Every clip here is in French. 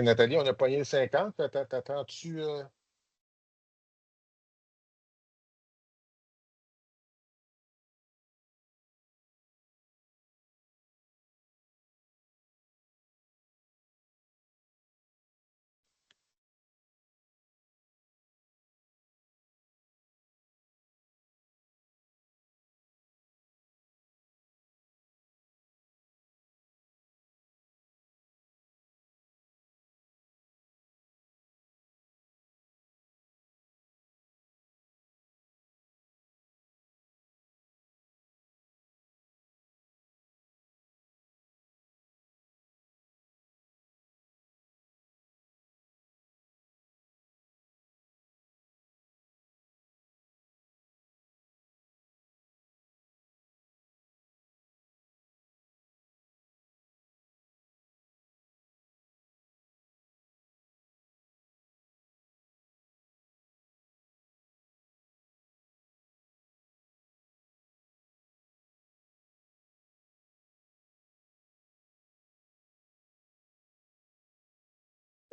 Nathalie, on a pogné le 50. T'attends-tu?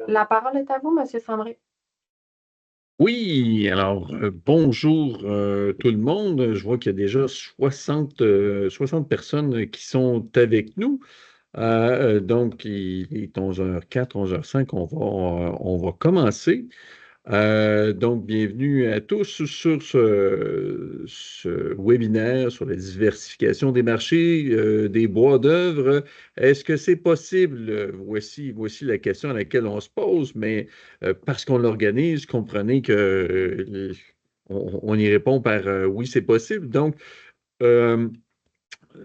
La parole est à vous, Monsieur Sandré. Oui, alors bonjour tout le monde. Je vois qu'il y a déjà 60 personnes qui sont avec nous. Donc, il est 11h04, 11h05. On va commencer. Donc, bienvenue à tous sur ce webinaire sur la diversification des marchés des bois d'œuvre. Est-ce que c'est possible? Voici la question à laquelle on se pose, mais parce qu'on l'organise, comprenez que on y répond par oui, c'est possible. Euh,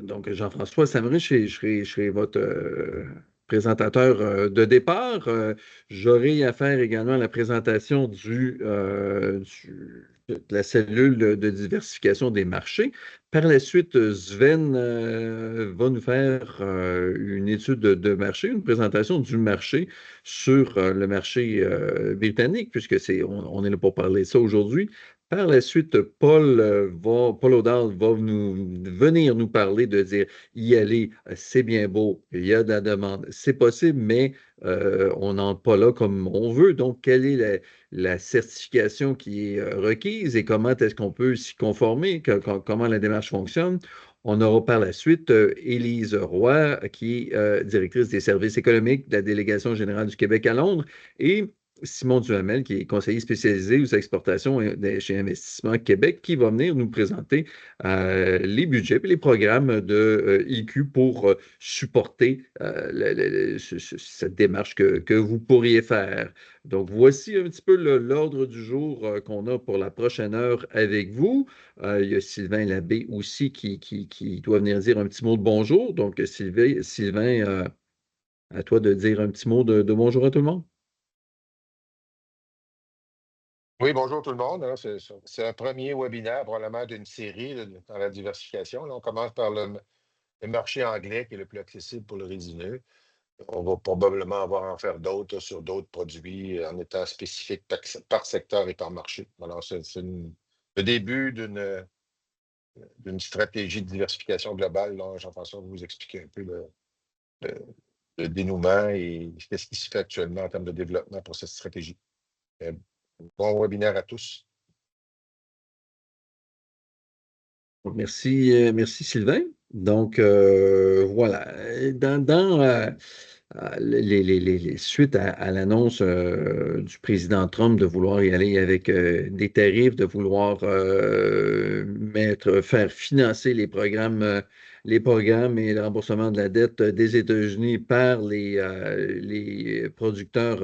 donc, Jean-François Samry, je serai votre présentateur de départ. J'aurai à faire également la présentation de la cellule de diversification des marchés. Par la suite, Sven va nous faire une étude de marché, une présentation du marché sur le marché britannique, puisque on est là pour parler de ça aujourd'hui. Par la suite, Paul Audal va venir nous parler de dire y aller, c'est bien beau, il y a de la demande, c'est possible, mais on n'entre pas là comme on veut. Donc, quelle est la certification qui est requise et comment est-ce qu'on peut s'y conformer, comment la démarche fonctionne? On aura par la suite Élise Roy, qui est directrice des services économiques de la Délégation générale du Québec à Londres, et Simon Duhamel, qui est conseiller spécialisé aux exportations chez Investissement Québec, qui va venir nous présenter les budgets et les programmes de IQ pour supporter cette démarche que vous pourriez faire. Donc, voici un petit peu l'ordre du jour qu'on a pour la prochaine heure avec vous. Il y a Sylvain Labbé aussi qui doit venir dire un petit mot de bonjour. Donc, Sylvain, à toi de dire un petit mot de bonjour à tout le monde. Oui, bonjour tout le monde. Hein. C'est un premier webinaire probablement d'une série là, dans la diversification. Là, on commence par le marché anglais qui est le plus accessible pour le résineux. On va probablement avoir à en faire d'autres sur d'autres produits en étant spécifiques par secteur et par marché. Alors, le début d'une stratégie de diversification globale. Là, Jean-François va vous expliquer un peu le- le dénouement et qu'est-ce qui se fait actuellement en termes de développement pour cette stratégie. Euh, Bon webinaire à tous. Merci Sylvain. Donc, voilà. Suite à l'annonce du président Trump de vouloir y aller avec des tarifs, de vouloir faire financer les programmes et le remboursement de la dette des États-Unis par les producteurs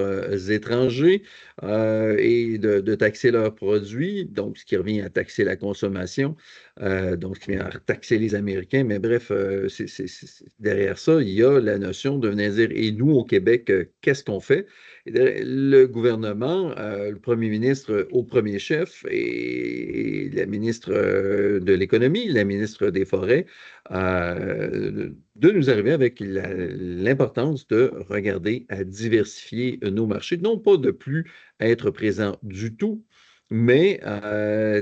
étrangers et de taxer leurs produits, donc ce qui revient à taxer la consommation. Donc, ce qui vient à taxer les Américains. Mais bref, derrière ça, il y a la notion de venir dire, et nous, au Québec, qu'est-ce qu'on fait? Le gouvernement, le premier ministre au premier chef et la ministre de l'Économie, la ministre des Forêts, de nous arriver avec l'importance de regarder à diversifier nos marchés, non pas de plus être présent du tout Mais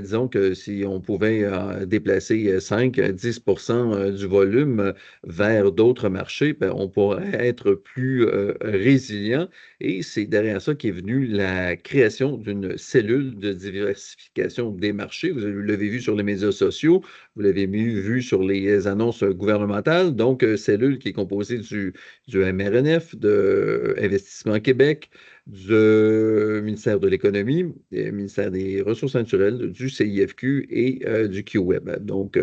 disons que si on pouvait déplacer 5 à 10 du volume vers d'autres marchés, ben, on pourrait être plus résilient. Et c'est derrière ça qu'est venue la création d'une cellule de diversification des marchés. Vous l'avez vu sur les médias sociaux, vous l'avez vu sur les annonces gouvernementales. Donc, cellule qui est composée du MRNF, de Investissement Québec, du ministère de l'Économie, du ministère des Ressources naturelles, du CIFQ et du QWeb. Donc,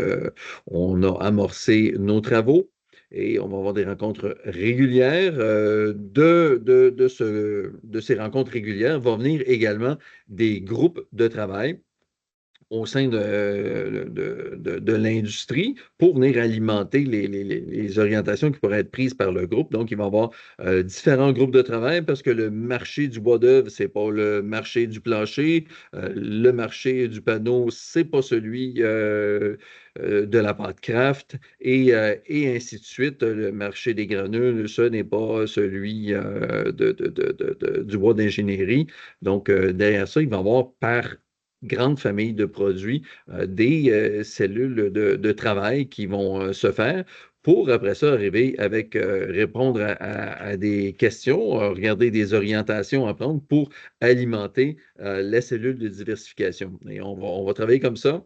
on a amorcé nos travaux et on va avoir des rencontres régulières. De ces rencontres régulières vont venir également des groupes de travail au sein de l'industrie pour venir alimenter les orientations qui pourraient être prises par le groupe. Donc, il va y avoir différents groupes de travail parce que le marché du bois d'œuvre, ce n'est pas le marché du plancher. Le marché du panneau, ce n'est pas celui de la pâte craft et ainsi de suite. Le marché des granules, ce n'est pas celui du bois d'ingénierie. Donc, derrière ça, il va y avoir par grande famille de produits, des cellules de travail qui vont se faire pour après ça arriver avec répondre à des questions, regarder des orientations à prendre pour alimenter la cellule de diversification. Et on va travailler comme ça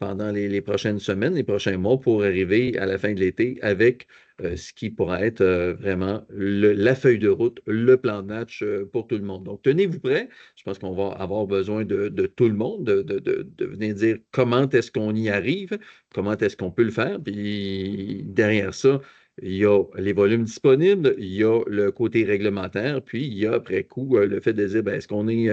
pendant les prochaines semaines, les prochains mois pour arriver à la fin de l'été avec ce qui pourra être vraiment la feuille de route, le plan de match pour tout le monde. Donc, tenez-vous prêts. Je pense qu'on va avoir besoin de tout le monde, de venir dire comment est-ce qu'on y arrive, comment est-ce qu'on peut le faire. Puis derrière ça, il y a les volumes disponibles, il y a le côté réglementaire, puis il y a après coup le fait de dire ben, est-ce qu'on est,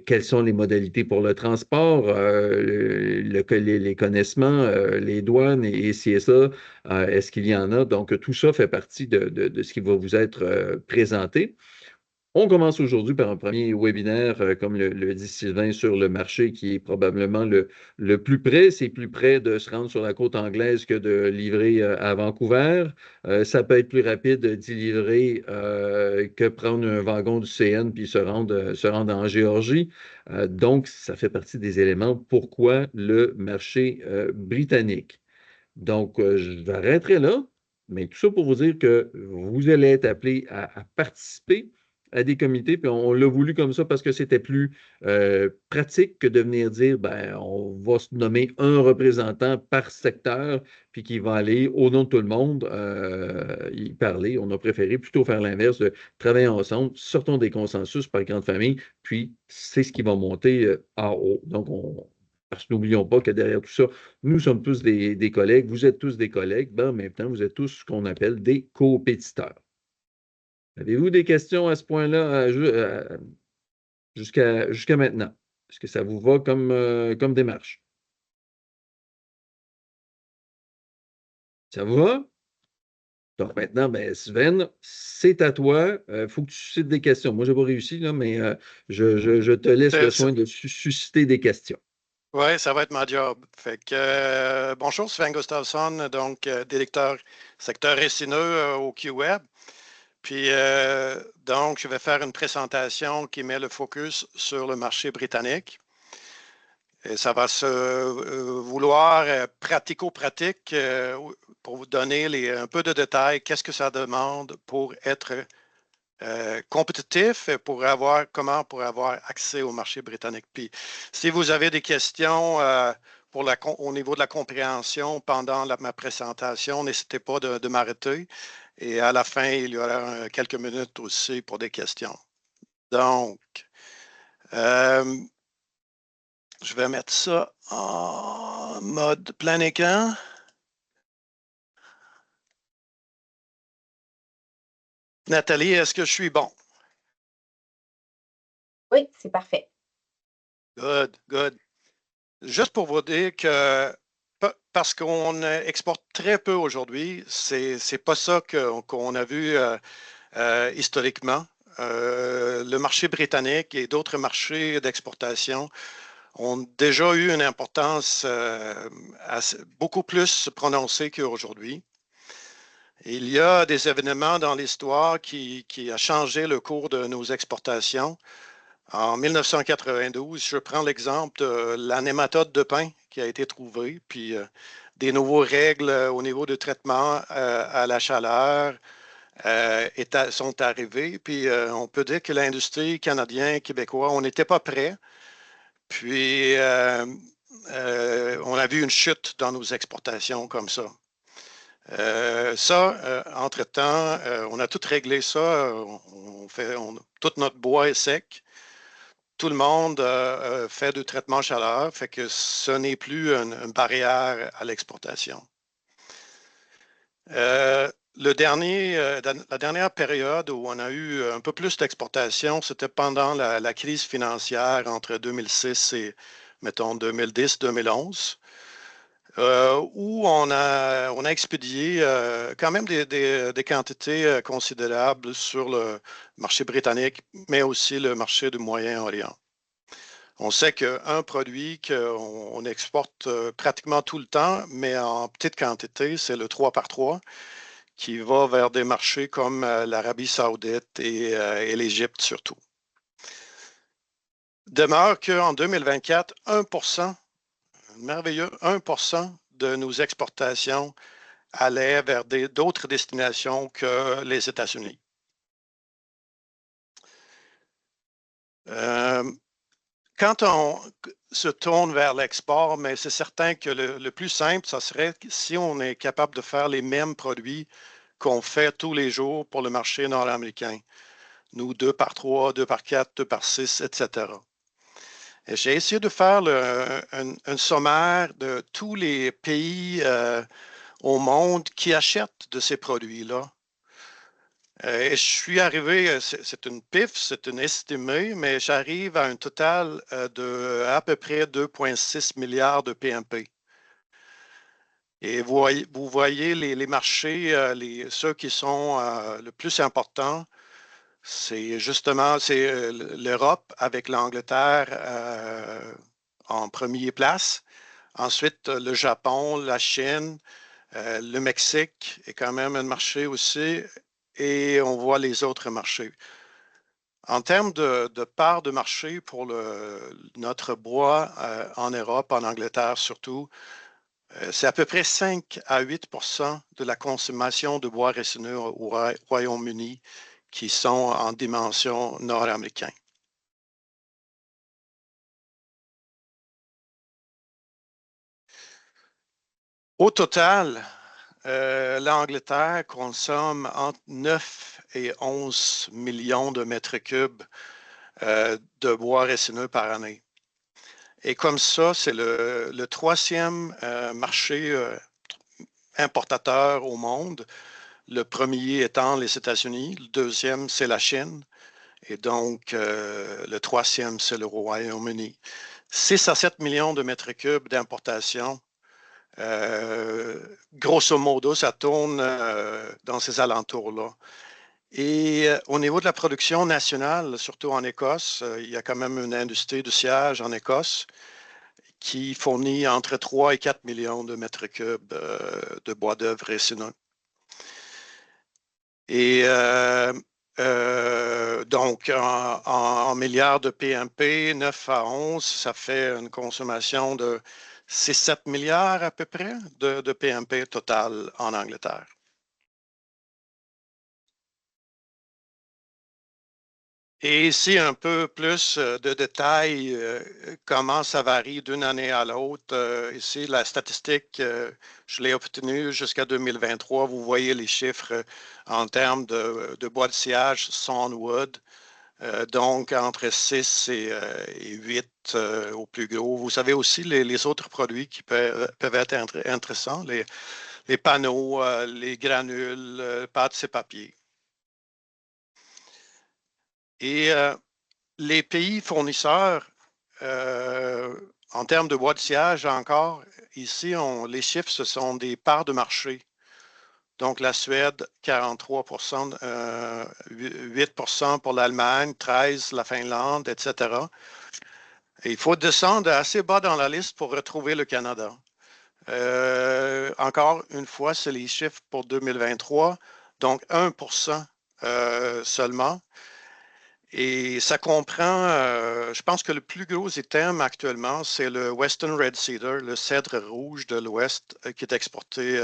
quelles sont les modalités pour le transport, les connaissements, les douanes et CSA, est-ce qu'il y en a? Donc tout ça fait partie de ce qui va vous être présenté. On commence aujourd'hui par un premier webinaire, comme le dit Sylvain, sur le marché qui est probablement le plus près. C'est plus près de se rendre sur la côte anglaise que de livrer à Vancouver. Ça peut être plus rapide d'y livrer que prendre un wagon du CN puis se rendre en Géorgie. Donc, ça fait partie des éléments pourquoi le marché britannique. Donc, je m'arrêterai là, mais tout ça pour vous dire que vous allez être appelé à participer à des comités, puis on l'a voulu comme ça parce que c'était plus pratique que de venir dire, ben, on va se nommer un représentant par secteur, puis qui va aller au nom de tout le monde y parler. On a préféré plutôt faire l'inverse, de travailler ensemble, sortons des consensus par grande famille, puis c'est ce qui va monter en haut. Donc, parce que n'oublions pas que derrière tout ça, nous sommes tous des collègues, vous êtes tous des collègues, ben, en même temps, vous êtes tous ce qu'on appelle des compétiteurs. Avez-vous des questions à ce point-là jusqu'à maintenant? Est-ce que ça vous va comme démarche? Ça vous va? Donc maintenant, ben, Sven, c'est à toi. Il faut que tu suscites des questions. Moi, je n'ai pas réussi, là, mais je te laisse le soin de susciter des questions. Oui, ça va être ma job. Fait que, bonjour, Sven Gustafsson, donc directeur secteur résineux au QWeb. Puis, donc, je vais faire une présentation qui met le focus sur le marché britannique. Et ça va se vouloir pratico-pratique pour vous donner un peu de détails. Qu'est-ce que ça demande pour être compétitif pour avoir accès au marché britannique. Puis, si vous avez des questions au niveau de la compréhension pendant ma présentation, n'hésitez pas de m'arrêter. Et à la fin, il y aura quelques minutes aussi pour des questions. Donc, je vais mettre ça en mode plein écran. Nathalie, est-ce que je suis bon? Oui, c'est parfait. Good, good. Juste pour vous dire que parce qu'on exporte très peu aujourd'hui, c'est pas ça qu'on a vu historiquement. Le marché britannique et d'autres marchés d'exportation ont déjà eu une importance beaucoup plus prononcée qu'aujourd'hui. Il y a des événements dans l'histoire qui a changé le cours de nos exportations. En 1992, je prends l'exemple de la nématode de pin qui a été trouvée, puis des nouvelles règles au niveau de traitement à la chaleur sont arrivées. Puis on peut dire que l'industrie canadienne, québécois, on n'était pas prêts. Puis on a vu une chute dans nos exportations comme ça. Entre-temps, on a tout réglé ça. Tout notre bois est sec. Tout le monde fait du traitement chaleur, fait que ce n'est plus une barrière à l'exportation. La dernière période où on a eu un peu plus d'exportation, c'était pendant la crise financière entre 2006 et, mettons, 2010-2011. Où on a expédié quand même des quantités considérables sur le marché britannique, mais aussi le marché du Moyen-Orient. On sait qu'un produit qu'on exporte pratiquement tout le temps, mais en petite quantité, c'est le 3x3, qui va vers des marchés comme l'Arabie saoudite et l'Égypte surtout. Demeure qu'en 2024, 1%, merveilleux, 1% de nos exportations allaient vers d'autres destinations que les États-Unis. Quand on se tourne vers l'export, mais c'est certain que le plus simple, ça serait si on est capable de faire les mêmes produits qu'on fait tous les jours pour le marché nord-américain. Nous, 2x3, 2x4, 2x6, etc. J'ai essayé de faire un sommaire de tous les pays au monde qui achètent de ces produits-là. Et je suis arrivé, c'est une pif, c'est une estimée, mais j'arrive à un total de à peu près 2,6 milliards de PMP. Et vous voyez les marchés, ceux qui sont le plus importants, c'est justement l'Europe avec l'Angleterre en première place. Ensuite, le Japon, la Chine, le Mexique est quand même un marché aussi. Et on voit les autres marchés. En termes de part de marché pour notre bois en Europe, en Angleterre surtout, c'est à peu près 5 à 8% de la consommation de bois résineux au Royaume-Uni qui sont en dimension nord-américaine. Au total, l'Angleterre consomme entre 9 et 11 millions de mètres cubes de bois résineux par année. Et comme ça, c'est le troisième marché importateur au monde. Le premier étant les États-Unis, le deuxième, c'est la Chine. Et donc, le troisième, c'est le Royaume-Uni. 6 à 7 millions de mètres cubes d'importation. Grosso modo, ça tourne dans ces alentours-là. Et au niveau de la production nationale, surtout en Écosse, il y a quand même une industrie de sciage en Écosse qui fournit entre 3 et 4 millions de mètres cubes de bois d'œuvre résineux. Et donc, en milliards de PMP, 9 à 11, ça fait une consommation de 6-7 milliards à peu près de PMP total en Angleterre. Et ici, un peu plus de détails, comment ça varie d'une année à l'autre. Ici, la statistique, je l'ai obtenue jusqu'à 2023. Vous voyez les chiffres en termes de bois de sciage Sawnwood. Donc, entre 6 et 8 au plus gros. Vous savez aussi les autres produits qui peuvent être intéressants, les panneaux, les granules, pâtes et papiers. Et les pays fournisseurs, en termes de bois de sciage encore, ici, les chiffres, ce sont des parts de marché. Donc, la Suède, 43%, 8% pour l'Allemagne, 13% la Finlande, etc. Et il faut descendre assez bas dans la liste pour retrouver le Canada. Encore une fois, c'est les chiffres pour 2023, donc 1% seulement. Et ça comprend, je pense que le plus gros item actuellement, c'est le Western Red Cedar, le cèdre rouge de l'Ouest qui est exporté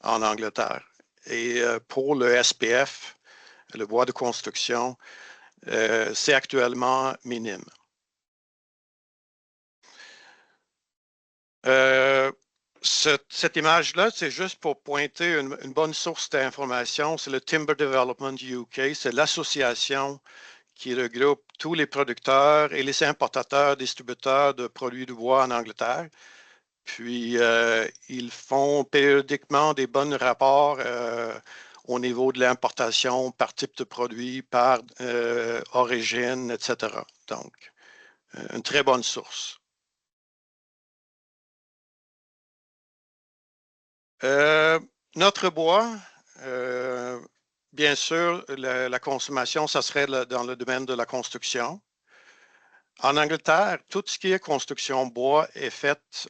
en Angleterre. Et pour le SPF, le bois de construction, c'est actuellement minime. Cette image-là, c'est juste pour pointer une bonne source d'information. C'est le Timber Development UK. C'est l'association qui regroupe tous les producteurs et les importateurs, distributeurs de produits de bois en Angleterre. Puis, ils font périodiquement des bons rapports au niveau de l'importation par type de produit, par origine, etc. Donc, une très bonne source. Notre bois, bien sûr, la consommation, ça serait dans le domaine de la construction. En Angleterre, tout ce qui est construction bois est fait,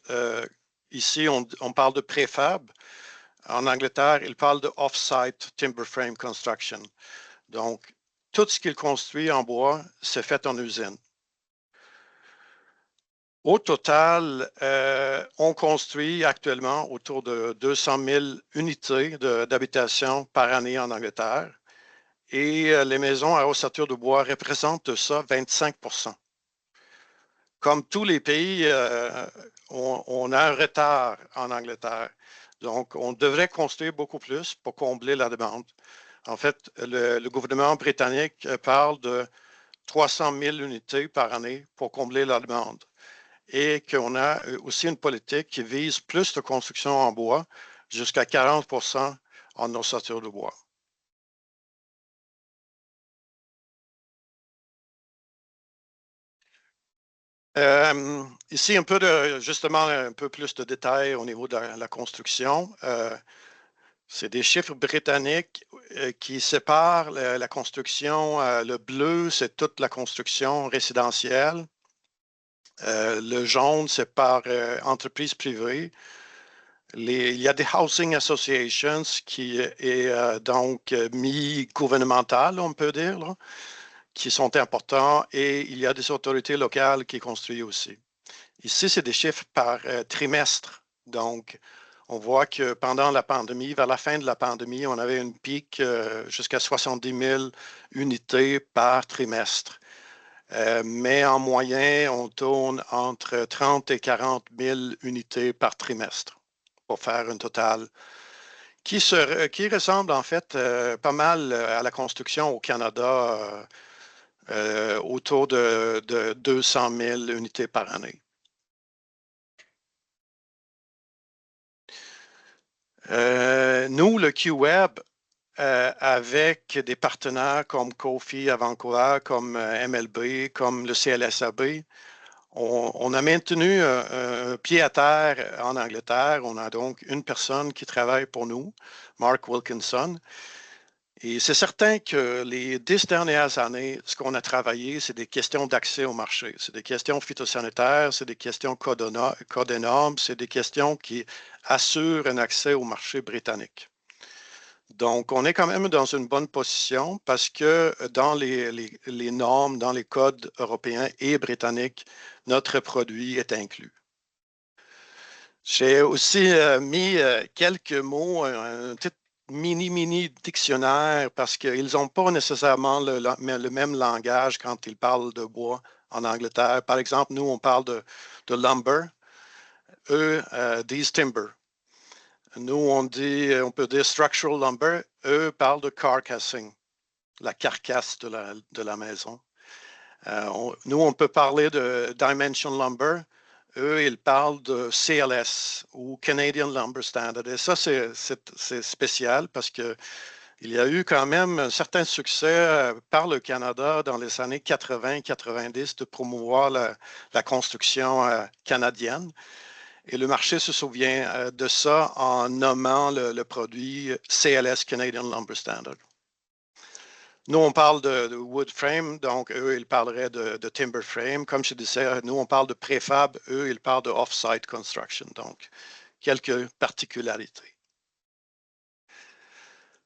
ici on parle de préfab. En Angleterre, ils parlent de off-site timber frame construction. Donc, tout ce qu'ils construisent en bois, c'est fait en usine. Au total, on construit actuellement autour de 200 000 unités d'habitation par année en Angleterre. Et les maisons à ossature de bois représentent ça 25%. Comme tous les pays, on a un retard en Angleterre. Donc, on devrait construire beaucoup plus pour combler la demande. En fait, le gouvernement britannique parle de 300 000 unités par année pour combler la demande. Et qu'on a aussi une politique qui vise plus de construction en bois, jusqu'à 40% en ossature de bois. Ici, justement, un peu plus de détails au niveau de la construction. C'est des chiffres britanniques qui séparent la construction. Le bleu, c'est toute la construction résidentielle. Le jaune, c'est par entreprise privée. Il y a des housing associations qui est donc mi-gouvernemental, on peut dire, là, qui sont importants, et il y a des autorités locales qui construisent aussi. Ici, c'est des chiffres par trimestre. Donc, on voit que pendant la pandémie, vers la fin de la pandémie, on avait une pic jusqu'à 70 000 unités par trimestre. Mais en moyenne, on tourne entre 30 et 40 000 unités par trimestre pour faire un total qui ressemble en fait pas mal à la construction au Canada, autour de 200 000 unités par année. Nous, le QWeb, avec des partenaires comme Kofi à Vancouver, comme MLB, comme le CLSAB, on a maintenu un pied à terre en Angleterre. On a donc une personne qui travaille pour nous, Mark Wilkinson. Et c'est certain que les 10 dernières années, ce qu'on a travaillé, c'est des questions d'accès au marché. C'est des questions phytosanitaires, c'est des questions code et normes, c'est des questions qui assurent un accès au marché britannique. Donc, on est quand même dans une bonne position parce que dans les normes, dans les codes européens et britanniques, notre produit est inclus. J'ai aussi mis quelques mots, un petit mini dictionnaire parce qu'ils n'ont pas nécessairement le même langage quand ils parlent de bois en Angleterre. Par exemple, nous, on parle de lumber. Eux disent timber. Nous, on peut dire structural lumber. Eux parlent de carcassing, la carcasse de la maison. Nous, on peut parler de dimension lumber. Eux, ils parlent de CLS ou Canadian Lumber Standard. Et ça, c'est spécial parce qu'il y a eu quand même un certain succès par le Canada dans les années 80-90 de promouvoir la construction canadienne. Et le marché se souvient de ça en nommant le produit CLS, Canadian Lumber Standard. Nous, on parle de wood frame, donc eux, ils parleraient de timber frame. Comme je disais, nous, on parle de préfab, eux, ils parlent de off-site construction. Donc, quelques particularités.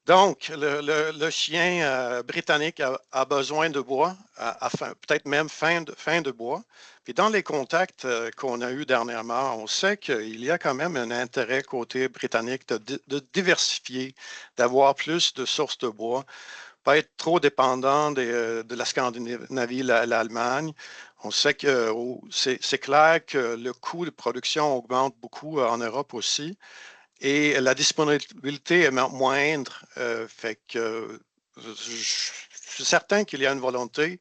Donc, le chien britannique a besoin de bois, peut-être même fin de bois. Puis dans les contacts qu'on a eus dernièrement, on sait qu'il y a quand même un intérêt côté britannique de diversifier, d'avoir plus de sources de bois, pas être trop dépendant de la Scandinavie, l'Allemagne. On sait que c'est clair que le coût de production augmente beaucoup en Europe aussi. Et la disponibilité est moindre, fait que je suis certain qu'il y a une volonté.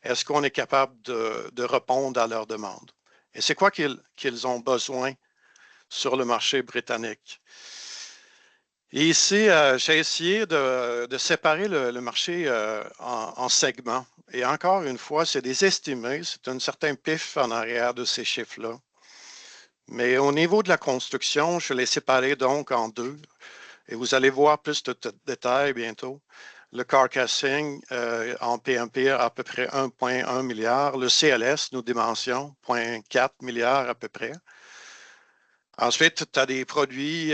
Est-ce qu'on est capable de répondre à leurs demandes? Et c'est quoi qu'ils ont besoin sur le marché britannique? Et ici, j'ai essayé de séparer le marché en segments. Et encore une fois, c'est des estimés, c'est un certain pif en arrière de ces chiffres-là. Mais au niveau de la construction, je l'ai séparé donc en deux. Et vous allez voir plus de détails bientôt. Le carcassing en PMP à peu près 1,1 milliard. Le CLS, nos dimensions, 0,4 milliard à peu près. Ensuite, tu as des produits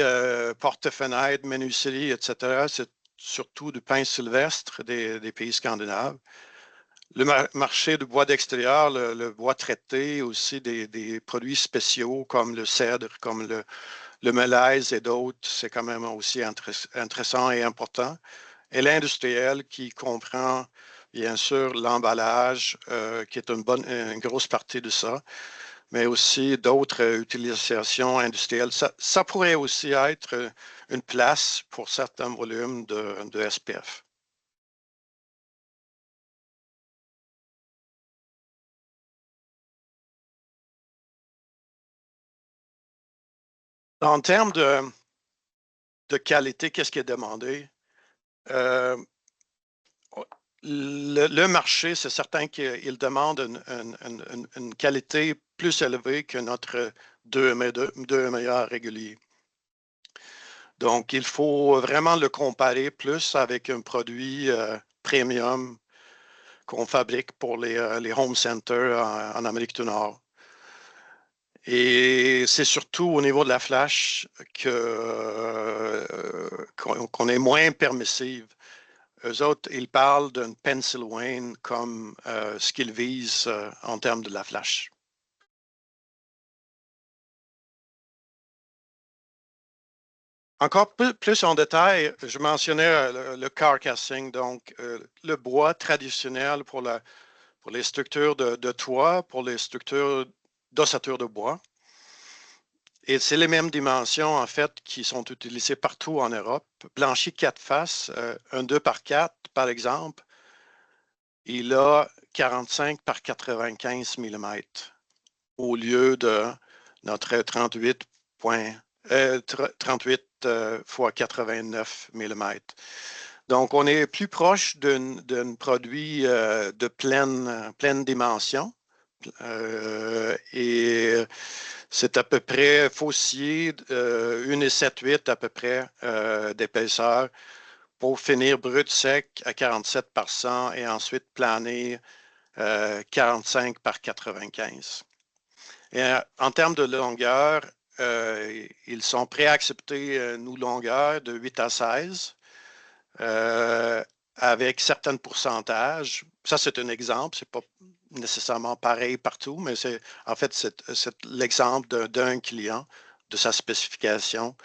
porte-fenêtres, menuiserie, etc. C'est surtout du pain sylvestre des pays scandinaves. Le marché du bois d'extérieur, le bois traité, aussi des produits spéciaux comme le cèdre, comme le mélèze et d'autres, c'est quand même aussi intéressant et important. Et l'industriel qui comprend bien sûr l'emballage, qui est une grosse partie de ça, mais aussi d'autres utilisations industrielles. Ça pourrait aussi être une place pour certains volumes de SPF. En termes de qualité, qu'est-ce qui est demandé? Le marché, c'est certain qu'il demande une qualité plus élevée que notre 2 meilleurs réguliers. Donc, il faut vraiment le comparer plus avec un produit premium qu'on fabrique pour les home centers en Amérique du Nord. Et c'est surtout au niveau de la flash qu'on est moins permissive. Eux autres, ils parlent d'une pencil wane comme ce qu'ils visent en termes de la flash. Encore plus en détail, je mentionnais le carcassing, donc le bois traditionnel pour les structures de toit, pour les structures d'ossature de bois. Et c'est les mêmes dimensions, en fait, qui sont utilisées partout en Europe. Blanchi 4 faces, un 2 par 4, par exemple, il a 45 par 95 mm au lieu de notre 38 fois 89 mm. Donc, on est plus proche d'un produit de pleine dimension. Et c'est à peu près faussier, 1,78 à peu près d'épaisseur pour finir brut sec à 47 par 100 et ensuite planer 45 par 95. Et en termes de longueur, ils sont prêts à accepter nos longueurs de 8 à 16 avec certains pourcentages. Ça, c'est un exemple. Ce n'est pas nécessairement pareil partout, mais en fait, c'est l'exemple d'un client, de sa spécification.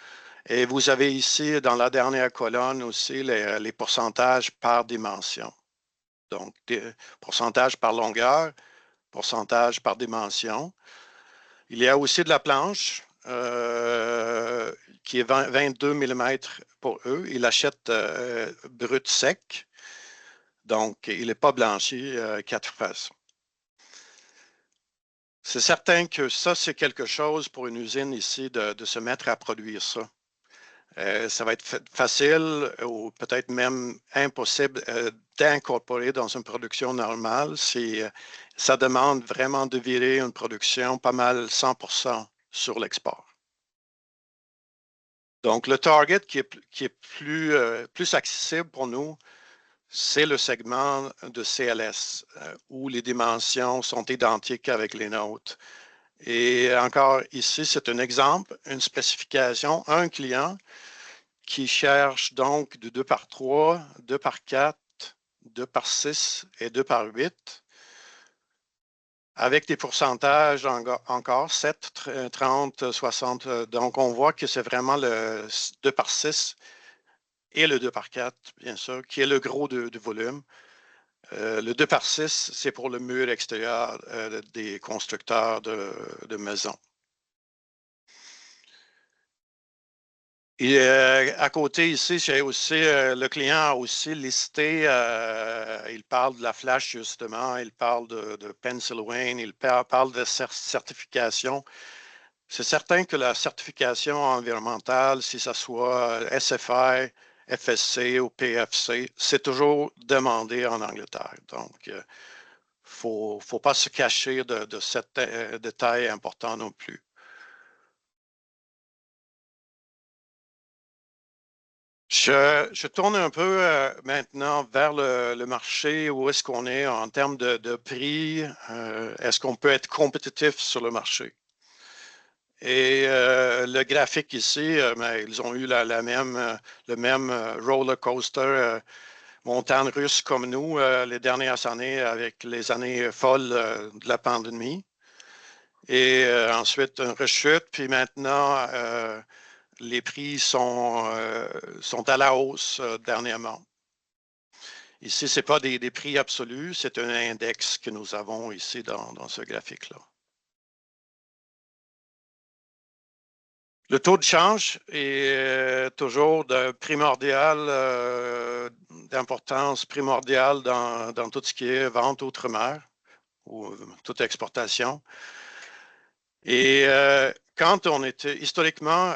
Et vous avez ici, dans la dernière colonne aussi, les pourcentages par dimension. Donc, pourcentage par longueur, pourcentage par dimension. Il y a aussi de la planche qui est 22 mm pour eux. Ils achètent brut sec. Donc, il n'est pas blanchi 4 faces. C'est certain que ça, c'est quelque chose pour une usine ici de se mettre à produire ça. Ça va être facile ou peut-être même impossible d'incorporer dans une production normale. Ça demande vraiment de virer une production pas mal 100% sur l'export. Donc, le target qui est plus accessible pour nous, c'est le segment de CLS où les dimensions sont identiques avec les nôtres. Et encore ici, c'est un exemple, une spécification, un client qui cherche donc du 2 par 3, 2 par 4, 2 par 6 et 2 par 8, avec des pourcentages encore 7, 30, 60. Donc, on voit que c'est vraiment le 2 par 6 et le 2 par 4, bien sûr, qui est le gros du volume. Le 2 par 6, c'est pour le mur extérieur des constructeurs de maisons. Et à côté ici, j'ai aussi, le client a aussi listé, il parle de la flash justement, il parle de Pencilwayne, il parle de certification. C'est certain que la certification environnementale, si ça soit SFI, FSC ou PFC, c'est toujours demandé en Angleterre. Donc, il ne faut pas se cacher de cet détail important non plus. Je tourne un peu maintenant vers le marché. Où est-ce qu'on est en termes de prix? Est-ce qu'on peut être compétitif sur le marché? Et le graphique ici, ils ont eu le même roller coaster montagne russe comme nous les dernières années avec les années folles de la pandémie. Et ensuite, une rechute. Puis maintenant, les prix sont à la hausse dernièrement. Ici, ce n'est pas des prix absolus, c'est un index que nous avons ici dans ce graphique-là. Le taux de change est toujours d'importance primordiale dans tout ce qui est vente outre-mer ou toute exportation. Et quand on était, historiquement,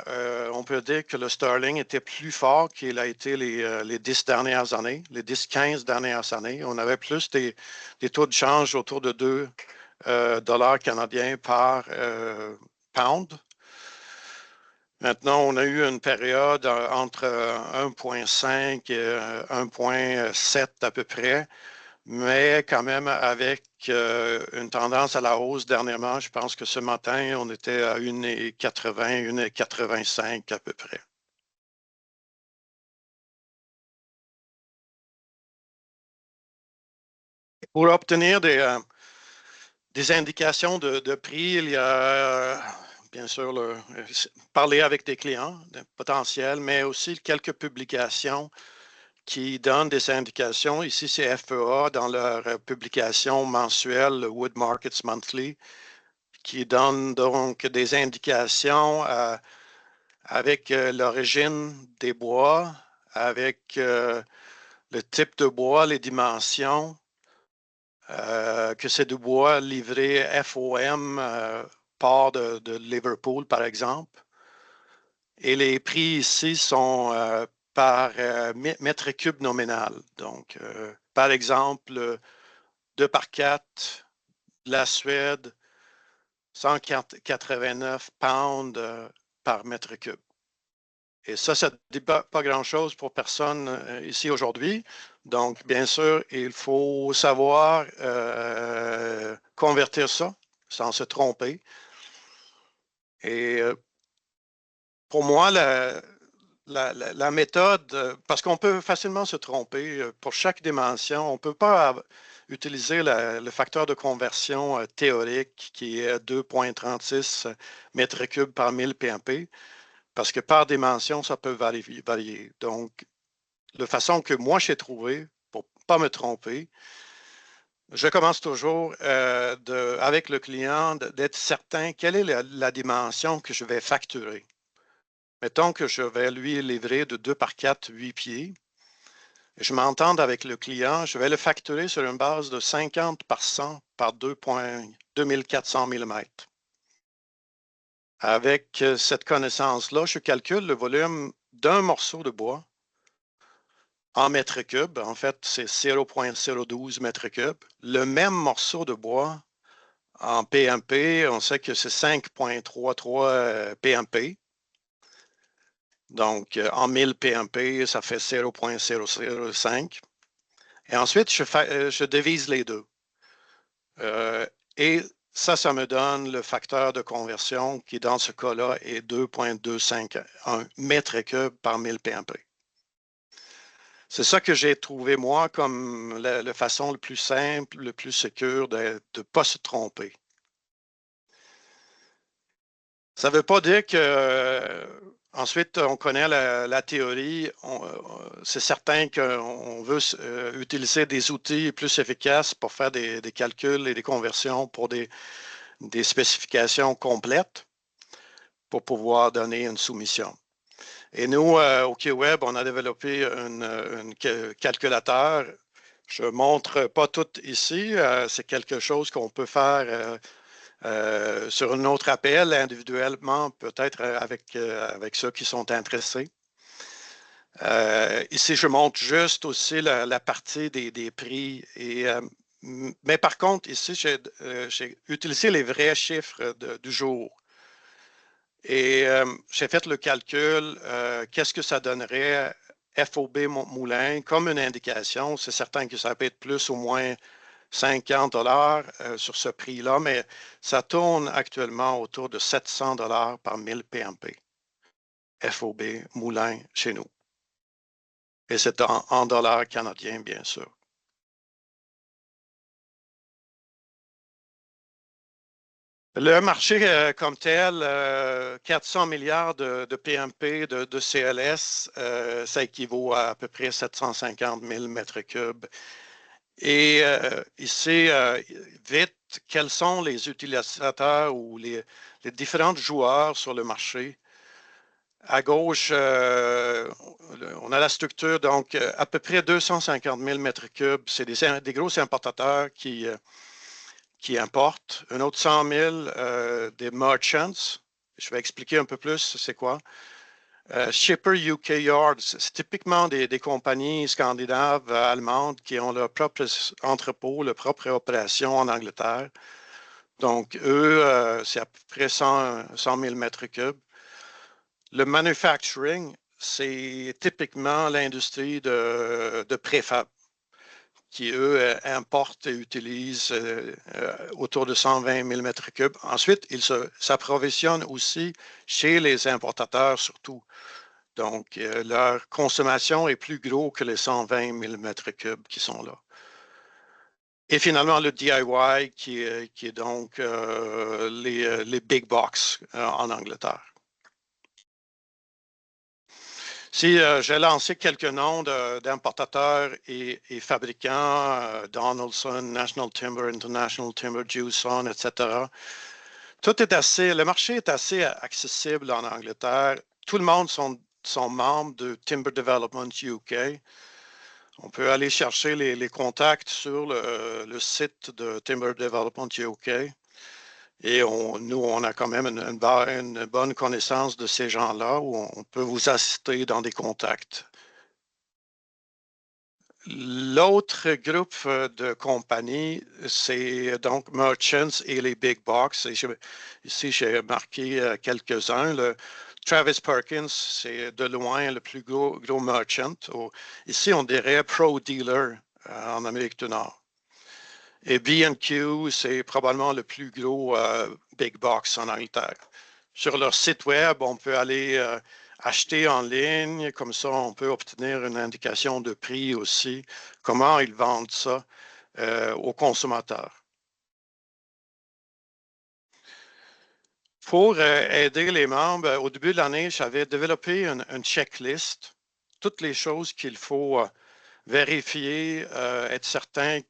on peut dire que le sterling était plus fort qu'il a été les 10 dernières années, les 10-15 dernières années. On avait plus des taux de change autour de 2 dollars canadiens par pound. Maintenant, on a eu une période entre 1,5 et 1,7 à peu près, mais quand même avec une tendance à la hausse dernièrement. Je pense que ce matin, on était à 1,80, 1,85 à peu près. Pour obtenir des indications de prix, il y a bien sûr parler avec des clients potentiels, mais aussi quelques publications qui donnent des indications. Ici, c'est FEA dans leur publication mensuelle, Wood Markets Monthly, qui donne donc des indications avec l'origine des bois, avec le type de bois, les dimensions, que c'est du bois livré FOM, port de Liverpool, par exemple. Et les prix ici sont par mètre cube nominal. Donc, par exemple, 2 par 4 de la Suède, 189 pounds par mètre cube. Et ça ne dit pas grand-chose pour personne ici aujourd'hui. Donc, bien sûr, il faut savoir convertir ça sans se tromper. Et pour moi, la méthode, parce qu'on peut facilement se tromper pour chaque dimension, on ne peut pas utiliser le facteur de conversion théorique qui est 2,36 mètres cubes par 1000 PMP, parce que par dimension, ça peut varier. Donc, la façon que moi j'ai trouvé, pour ne pas me tromper, je commence toujours avec le client d'être certain quelle est la dimension que je vais facturer. Mettons que je vais lui livrer de 2 par 4, 8 pieds. Je m'entends avec le client, je vais le facturer sur une base de 50 par 100 par 2400 mm. Avec cette connaissance-là, je calcule le volume d'un morceau de bois en mètres cubes. En fait, c'est 0,012 mètres cubes. Le même morceau de bois en PMP, on sait que c'est 5,33 PMP. Donc, en 1000 PMP, ça fait 0,005. Et ensuite, je divise les deux. Et Ça me donne le facteur de conversion qui, dans ce cas-là, est 2,251 mètres cubes par 1000 PMP. C'est ça que j'ai trouvé, moi, comme la façon le plus simple, le plus sécure de ne pas se tromper. Ça ne veut pas dire que ensuite on connaît la théorie. C'est certain qu'on veut utiliser des outils plus efficaces pour faire des calculs et des conversions pour des spécifications complètes pour pouvoir donner une soumission. Et nous, au QWeb, on a développé un calculateur. Je ne montre pas tout ici. C'est quelque chose qu'on peut faire sur un autre appel, individuellement, peut-être avec ceux qui sont intéressés. Ici, je montre juste aussi la partie des prix. Mais par contre, ici, j'ai utilisé les vrais chiffres du jour. Et j'ai fait le calcul, qu'est-ce que ça donnerait FOB Moulin comme une indication. C'est certain que ça peut être plus ou moins 50 $ sur ce prix-là, mais ça tourne actuellement autour de 700 $ par 1000 PMP. FOB Moulin chez nous. Et c'est en dollars canadiens, bien sûr. Le marché comme tel, 400 milliards de PMP, de CLS, ça équivaut à peu près 750 000 mètres cubes. Et ici, vite, quels sont les utilisateurs ou les différents joueurs sur le marché? À gauche, on a la structure, donc à peu près 250 000 mètres cubes. C'est des gros importateurs qui importent. Un autre 100 000 des merchants. Je vais expliquer un peu plus c'est quoi. Shipper UK Yards, c'est typiquement des compagnies scandinaves, allemandes qui ont leur propre entrepôt, leur propre opération en Angleterre. Donc, eux, c'est à peu près 100 000 mètres cubes. Le manufacturing, c'est typiquement l'industrie de préfab qui, eux, importent et utilisent autour de 120 000 mètres cubes. Ensuite, ils s'approvisionnent aussi chez les importateurs surtout. Donc, leur consommation est plus gros que les 120 000 mètres cubes qui sont là. Et finalement, le DIY qui est donc les big box en Angleterre. Si j'ai lancé quelques noms d'importateurs et fabricants, Donaldson, National Timber, International Timber, Jewson, etc. Le marché est assez accessible en Angleterre. Tout le monde sont membres de Timber Development UK. On peut aller chercher les contacts sur le site de Timber Development UK. Et nous, on a quand même une bonne connaissance de ces gens-là où on peut vous assister dans des contacts. L'autre groupe de compagnies, c'est donc Merchants et les Big Box. Ici, j'ai marqué quelques-uns. Travis Perkins, c'est de loin le plus gros merchant. Ici, on dirait Pro Dealer en Amérique du Nord. Et B&Q, c'est probablement le plus gros big box en Angleterre. Sur leur site web, on peut aller acheter en ligne. Comme ça, on peut obtenir une indication de prix aussi. Comment ils vendent ça aux consommateurs. Pour aider les membres, au début de l'année, j'avais développé une checklist. Toutes les choses qu'il faut vérifier, être certain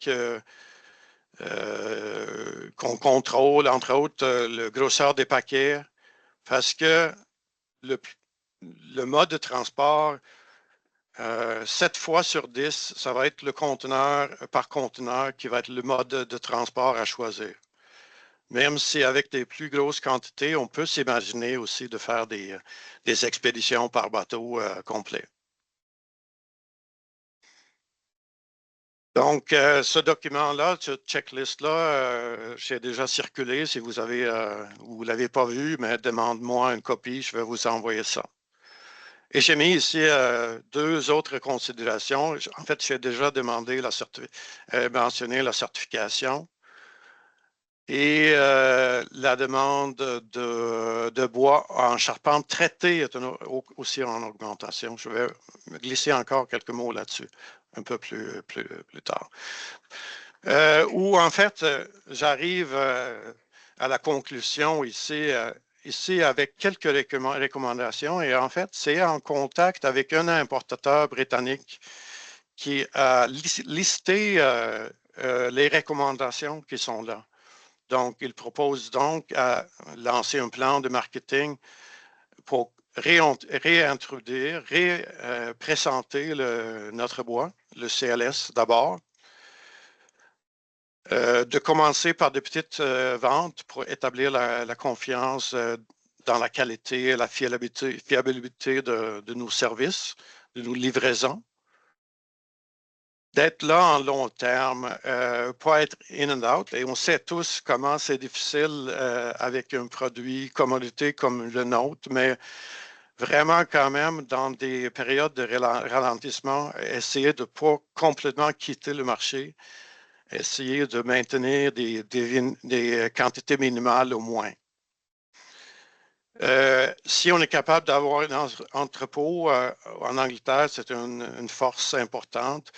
qu'on contrôle, entre autres, le grosseur des paquets, parce que le mode de transport, 7 fois sur 10, ça va être le conteneur par conteneur qui va être le mode de transport à choisir. Même si avec des plus grosses quantités, on peut s'imaginer aussi de faire des expéditions par bateau complet. Donc, ce document-là, cette checklist-là, j'ai déjà circulé. Si vous ne l'avez pas vu, mais demande-moi une copie, je vais vous envoyer ça. Et j'ai mis ici 2 autres considérations. En fait, j'ai déjà demandé mentionné la certification. Et la demande de bois en charpente traité est aussi en augmentation. Je vais me glisser encore quelques mots là-dessus un peu plus tard. Où en fait, j'arrive à la conclusion ici avec quelques recommandations. Et en fait, c'est en contact avec un importateur britannique qui a listé les recommandations qui sont là. Donc, il propose donc à lancer un plan de marketing pour réintroduire, présenter notre bois, le CLS d'abord, de commencer par de petites ventes pour établir la confiance dans la qualité et la fiabilité de nos services, de nos livraisons. D'être là en long terme, pas être in and out. Et on sait tous comment c'est difficile avec un produit commodité comme le nôtre, mais vraiment quand même dans des périodes de ralentissement, essayer de ne pas complètement quitter le marché, essayer de maintenir des quantités minimales au moins. Si on est capable d'avoir un entrepôt en Angleterre, c'est une force importante.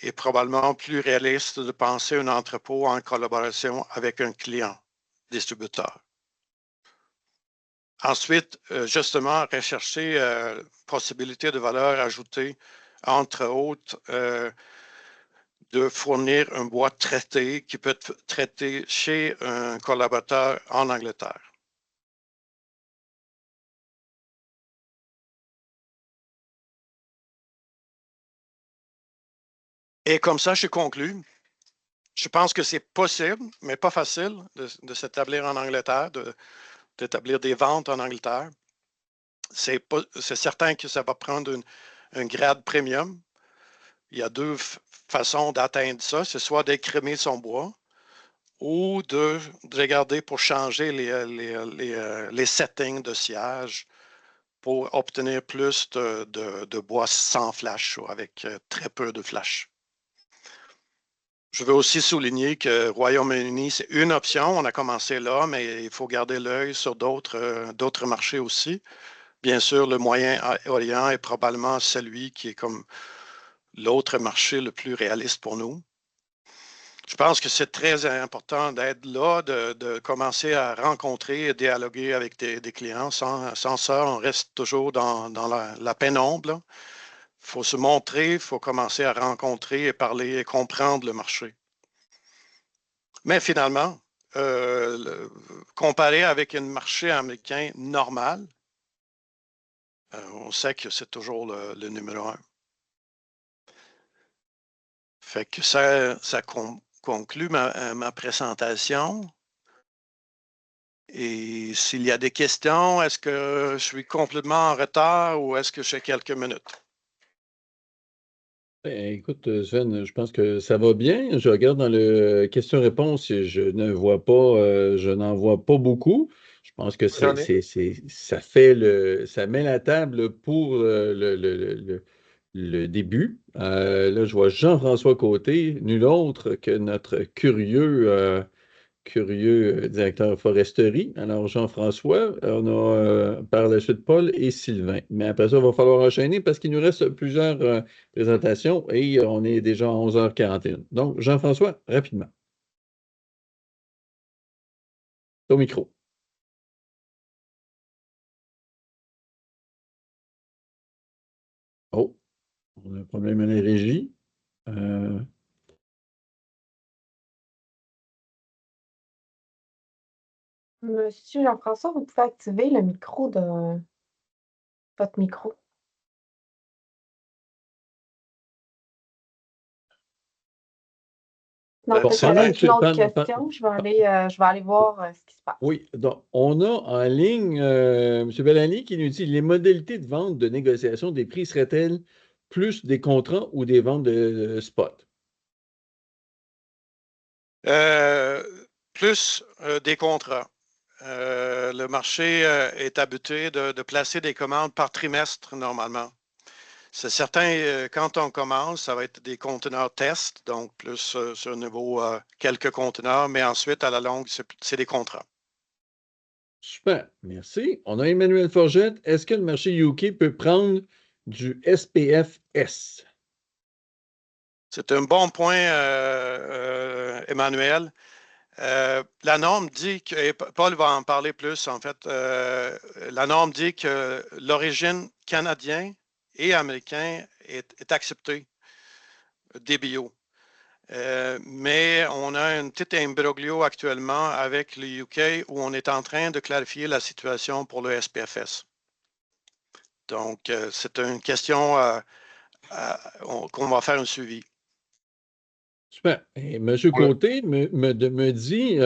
Et probablement plus réaliste de penser un entrepôt en collaboration avec un client distributeur. Ensuite, justement, rechercher possibilité de valeur ajoutée, entre autres, de fournir un bois traité qui peut être traité chez un collaborateur en Angleterre. Et comme ça, je conclue. Je pense que c'est possible, mais pas facile de s'établir en Angleterre, d'établir des ventes en Angleterre. C'est certain que ça va prendre un grade premium. Il y a deux façons d'atteindre ça. C'est soit d'écrémer son bois ou de regarder pour changer les settings de sciage pour obtenir plus de bois sans flash ou avec très peu de flash. Je veux aussi souligner que Royaume-Uni, c'est une option. On a commencé là, mais il faut garder l'œil sur d'autres marchés aussi. Bien sûr, le Moyen-Orient est probablement celui qui est comme l'autre marché le plus réaliste pour nous. Je pense que c'est très important d'être là, de commencer à rencontrer et dialoguer avec des clients. Sans ça, on reste toujours dans la pénombre. Il faut se montrer, il faut commencer à rencontrer et parler et comprendre le marché. Mais finalement, comparé avec un marché américain normal, on sait que c'est toujours le numéro un. Fait que ça conclut ma présentation. Et s'il y a des questions, est-ce que je suis complètement en retard ou est-ce que j'ai quelques minutes? Écoute, Sven, je pense que ça va bien. Je regarde dans le question-réponse et je n'en vois pas beaucoup. Je pense que ça met la table pour le début. Là, je vois Jean-François Côté, nul autre que notre curieux directeur foresterie. Alors, Jean-François, on a par la suite Paul et Sylvain. Mais après ça, il va falloir enchaîner parce qu'il nous reste plusieurs présentations et on est déjà à 11h41. Donc, Jean-François, rapidement. Au micro. Oh, on a un problème à la régie. Monsieur Jean-François, vous pouvez activer le micro de votre micro. Non, peut-être avec une autre question. Je vais aller voir ce qui se passe. Oui, donc on a en ligne M. Bellani qui nous dit les modalités de vente de négociation des prix seraient-elles plus des contrats ou des ventes de spot? Plus des contrats. Le marché est habitué de placer des commandes par trimestre normalement. c'est certain, quand on commence, ça va être des conteneurs test, donc plus sur le niveau quelques conteneurs, mais ensuite, à la longue, c'est des contrats. Super, merci. On a Emmanuel Forget. Est-ce que le marché UK peut prendre du SPFS? C'est un bon point, Emmanuel. La norme dit que, et Paul va en parler plus, en fait, la norme dit que l'origine canadienne et américaine est acceptée des bio. Mais on a un petit imbroglio actuellement avec le UK où on est en train de clarifier la situation pour le SPFS. Donc, c'est une question qu'on va faire un suivi. Super. Et M. Côté me dit,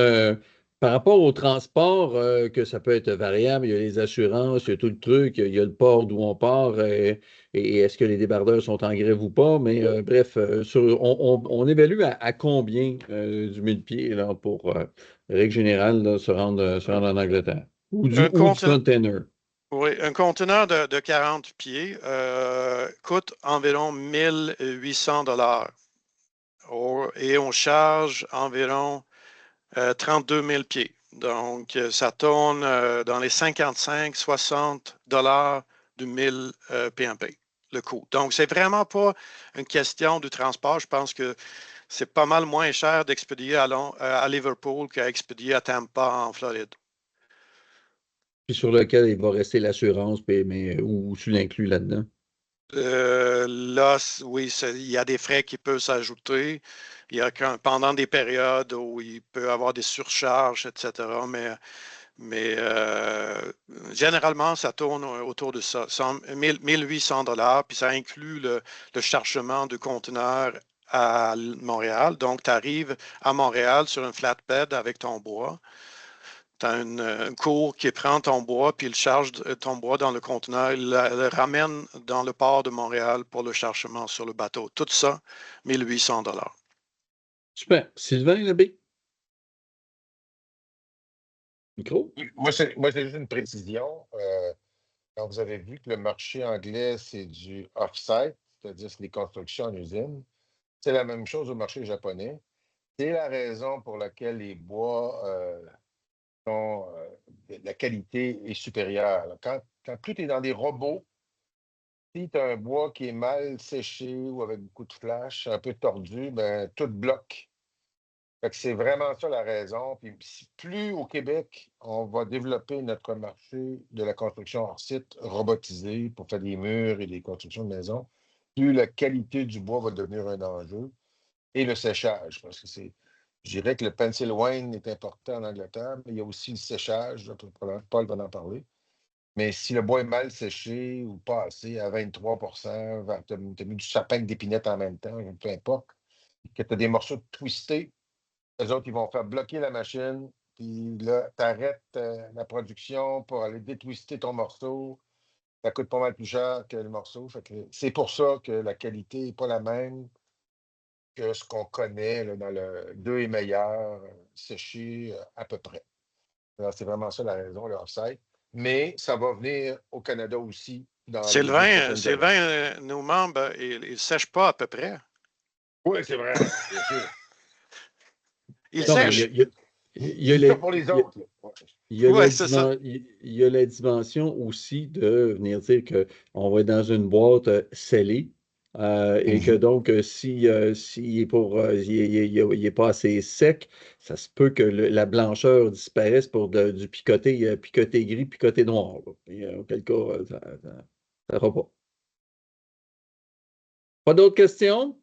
par rapport au transport, que ça peut être variable, il y a les assurances, il y a tout le truc, il y a le port d'où on part, et est-ce que les débardeurs sont en grève ou pas, mais bref, on évalue à combien du 1000 pieds là, pour, règle générale, là, se rendre en Angleterre? Ou du container? Oui, un conteneur de 40 pieds coûte environ 1800 $. Et on charge environ 32 000 pieds. Donc, ça tourne dans les 55-60 $ du 1000 PMP, le coût. Donc, c'est vraiment pas une question du transport. Je pense que c'est pas mal moins cher d'expédier à Liverpool qu'à expédier à Tampa en Floride. Puis sur lequel il va rester l'assurance, mais où tu l'inclus là-dedans? Là, oui, il y a des frais qui peuvent s'ajouter. Il y a pendant des périodes où il peut y avoir des surcharges, etc. Mais généralement, ça tourne autour de ça, 1800 $, puis ça inclut le chargement du conteneur à Montréal. Donc, tu arrives à Montréal sur un flatbed avec ton bois. Tu as une cour qui prend ton bois, puis il charge ton bois dans le conteneur, il le ramène dans le port de Montréal pour le chargement sur le bateau. Tout ça, 1800 $. Super. Sylvain Labbé? Micro? Moi, c'est juste une précision. Quand vous avez vu que le marché anglais, c'est du off-site, c'est-à-dire c'est des constructions en usine, c'est la même chose au marché japonais. C'est la raison pour laquelle les bois la qualité est supérieure. Alors, quand tout est dans des robots, si tu as un bois qui est mal séché ou avec beaucoup de flash, un peu tordu, ben, tout bloque. Fait que c'est vraiment ça la raison. Puis plus au Québec, on va développer notre marché de la construction hors site robotisé pour faire des murs et des constructions de maisons, plus la qualité du bois va devenir un enjeu et le séchage. Parce que je dirais que le pencil wine est important en Angleterre, mais il y a aussi le séchage. Là, Paul va en parler. Mais si le bois est mal séché ou pas assez, à 23 tu as mis du sapin avec d'épinette en même temps, peu importe, que tu as des morceaux twistés, les autres, ils vont faire bloquer la machine, puis là, tu arrêtes la production pour aller détwister ton morceau. Ça coûte pas mal plus cher que le morceau. Fait que c'est pour ça que la qualité n'est pas la même que ce qu'on connaît là, dans le 2 est meilleur, séché à peu près. Alors, c'est vraiment ça la raison, le off-site. Mais ça va venir au Canada aussi dans les 2 prochaines années. Sylvain, nos membres, ils ne sèchent pas à peu près. Oui, c'est vrai, bien sûr. Ils Non, mais sèchent. il y a C'est ça pour les autres. Là. Ouais. Oui, c'est ça. il y a la dimension aussi de venir dire qu'on va être dans une boîte scellée et que donc s'il est il est pas assez sec, ça se peut que la blancheur disparaisse pour du picoté, picoté gris, picoté noir. Là. Et, auquel cas, ça ne va pas. Pas d'autres questions?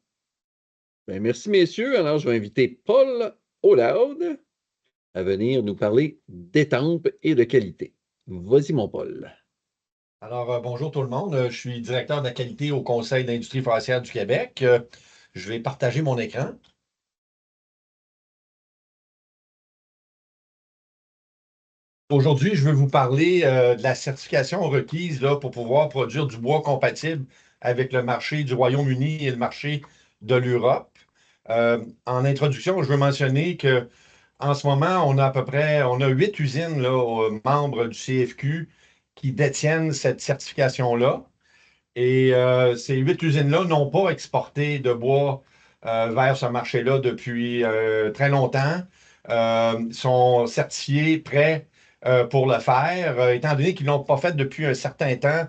Ben, merci, messieurs. Alors, je vais inviter Paul Olaud à venir nous parler d'étampes et de qualité. Vas-y, mon Paul. Alors, bonjour tout le monde. Je suis directeur de la qualité au Conseil d'industrie forestière du Québec. Je vais partager mon écran. Aujourd'hui, je veux vous parler de la certification requise là, pour pouvoir produire du bois compatible avec le marché du Royaume-Uni et le marché de l'Europe. En introduction, je veux mentionner que en ce moment, on a à peu près 8 usines là, membres du CFQ qui détiennent cette certification-là. Et ces 8 usines-là n'ont pas exporté de bois vers ce marché-là depuis très longtemps. Sont certifiés, prêts pour le faire. Étant donné qu'ils ne l'ont pas fait depuis un certain temps,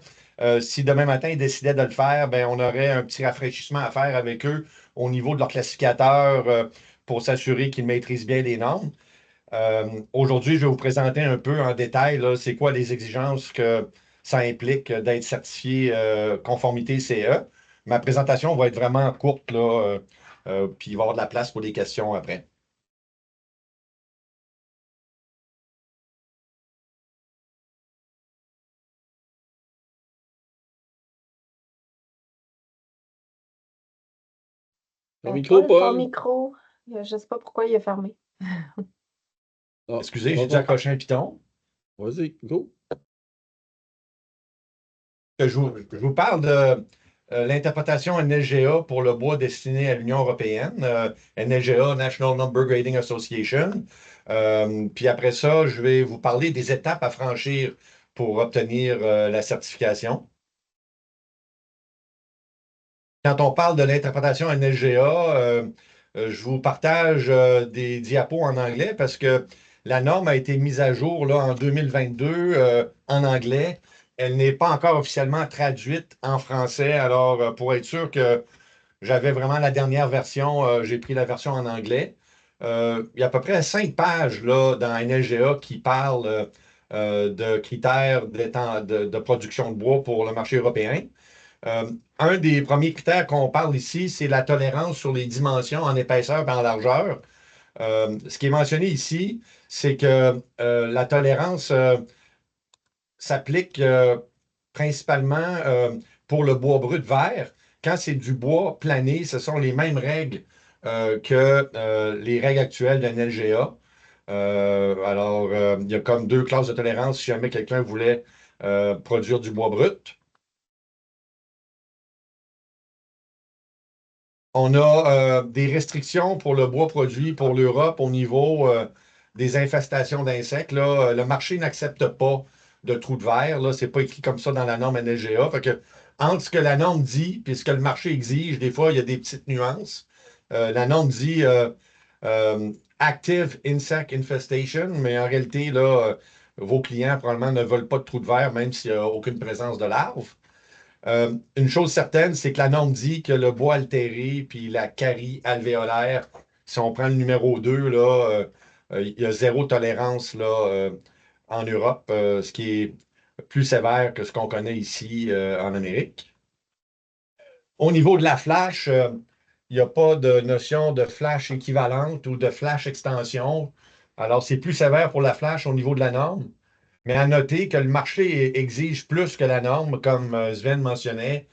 si demain matin ils décidaient de le faire, ben, on aurait un petit rafraîchissement à faire avec eux au niveau de leur classificateur pour s'assurer qu'ils maîtrisent bien les normes. Aujourd'hui, je vais vous présenter un peu en détail, là, c'est quoi les exigences que ça implique d'être certifié conformité CE. Ma présentation va être vraiment courte, là, puis il va y avoir de la place pour des questions après. Ton micro, Paul, ton Paul. micro, je ne sais pas pourquoi il est fermé. Ah, Excusez, j'ai dû pardon. accrocher un piton. Vas-y, go. Je vous parle de l'interprétation NLGA pour le bois destiné à l'Union européenne, NLGA, National Number Grading Association. Puis après ça, je vais vous parler des étapes à franchir pour obtenir la certification. Quand on parle de l'interprétation NLGA, je vous partage des diapos en anglais parce que la norme a été mise à jour là, en 2022 en anglais. Elle n'est pas encore officiellement traduite en français. Alors, pour être sûr que j'avais vraiment la dernière version, j'ai pris la version en anglais. Il y a à peu près 5 pages là, dans NLGA qui parlent de critères de production de bois pour le marché européen. Un des premiers critères qu'on parle ici, c'est la tolérance sur les dimensions en épaisseur et en largeur. Ce qui est mentionné ici, c'est que la tolérance s'applique principalement pour le bois brut vert. Quand c'est du bois plané, ce sont les mêmes règles que les règles actuelles de NLGA. Alors, il y a comme 2 classes de tolérance si jamais quelqu'un voulait produire du bois brut. On a des restrictions pour le bois produit pour l'Europe au niveau des infestations d'insectes. Là. Le marché n'accepte pas de trous de verre. Ce n'est pas écrit comme ça dans la norme NLGA. Fait que, entre ce que la norme dit et ce que le marché exige, des fois, il y a des petites nuances. La norme dit Active Insect Infestation, mais en réalité, là, vos clients probablement ne veulent pas de trous de verre, même s'il n'y a aucune présence de larves. Une chose certaine, c'est que la norme dit que le bois altéré puis la carie alvéolaire, si on prend le numéro 2, là, il y a zéro tolérance là, en Europe, ce qui est plus sévère que ce qu'on connaît ici en Amérique. Au niveau de la flash, il n'y a pas de notion de flash équivalente ou de flash extension. Alors, c'est plus sévère pour la flash au niveau de la norme. Mais à noter que le marché exige plus que la norme, comme Sven mentionnait.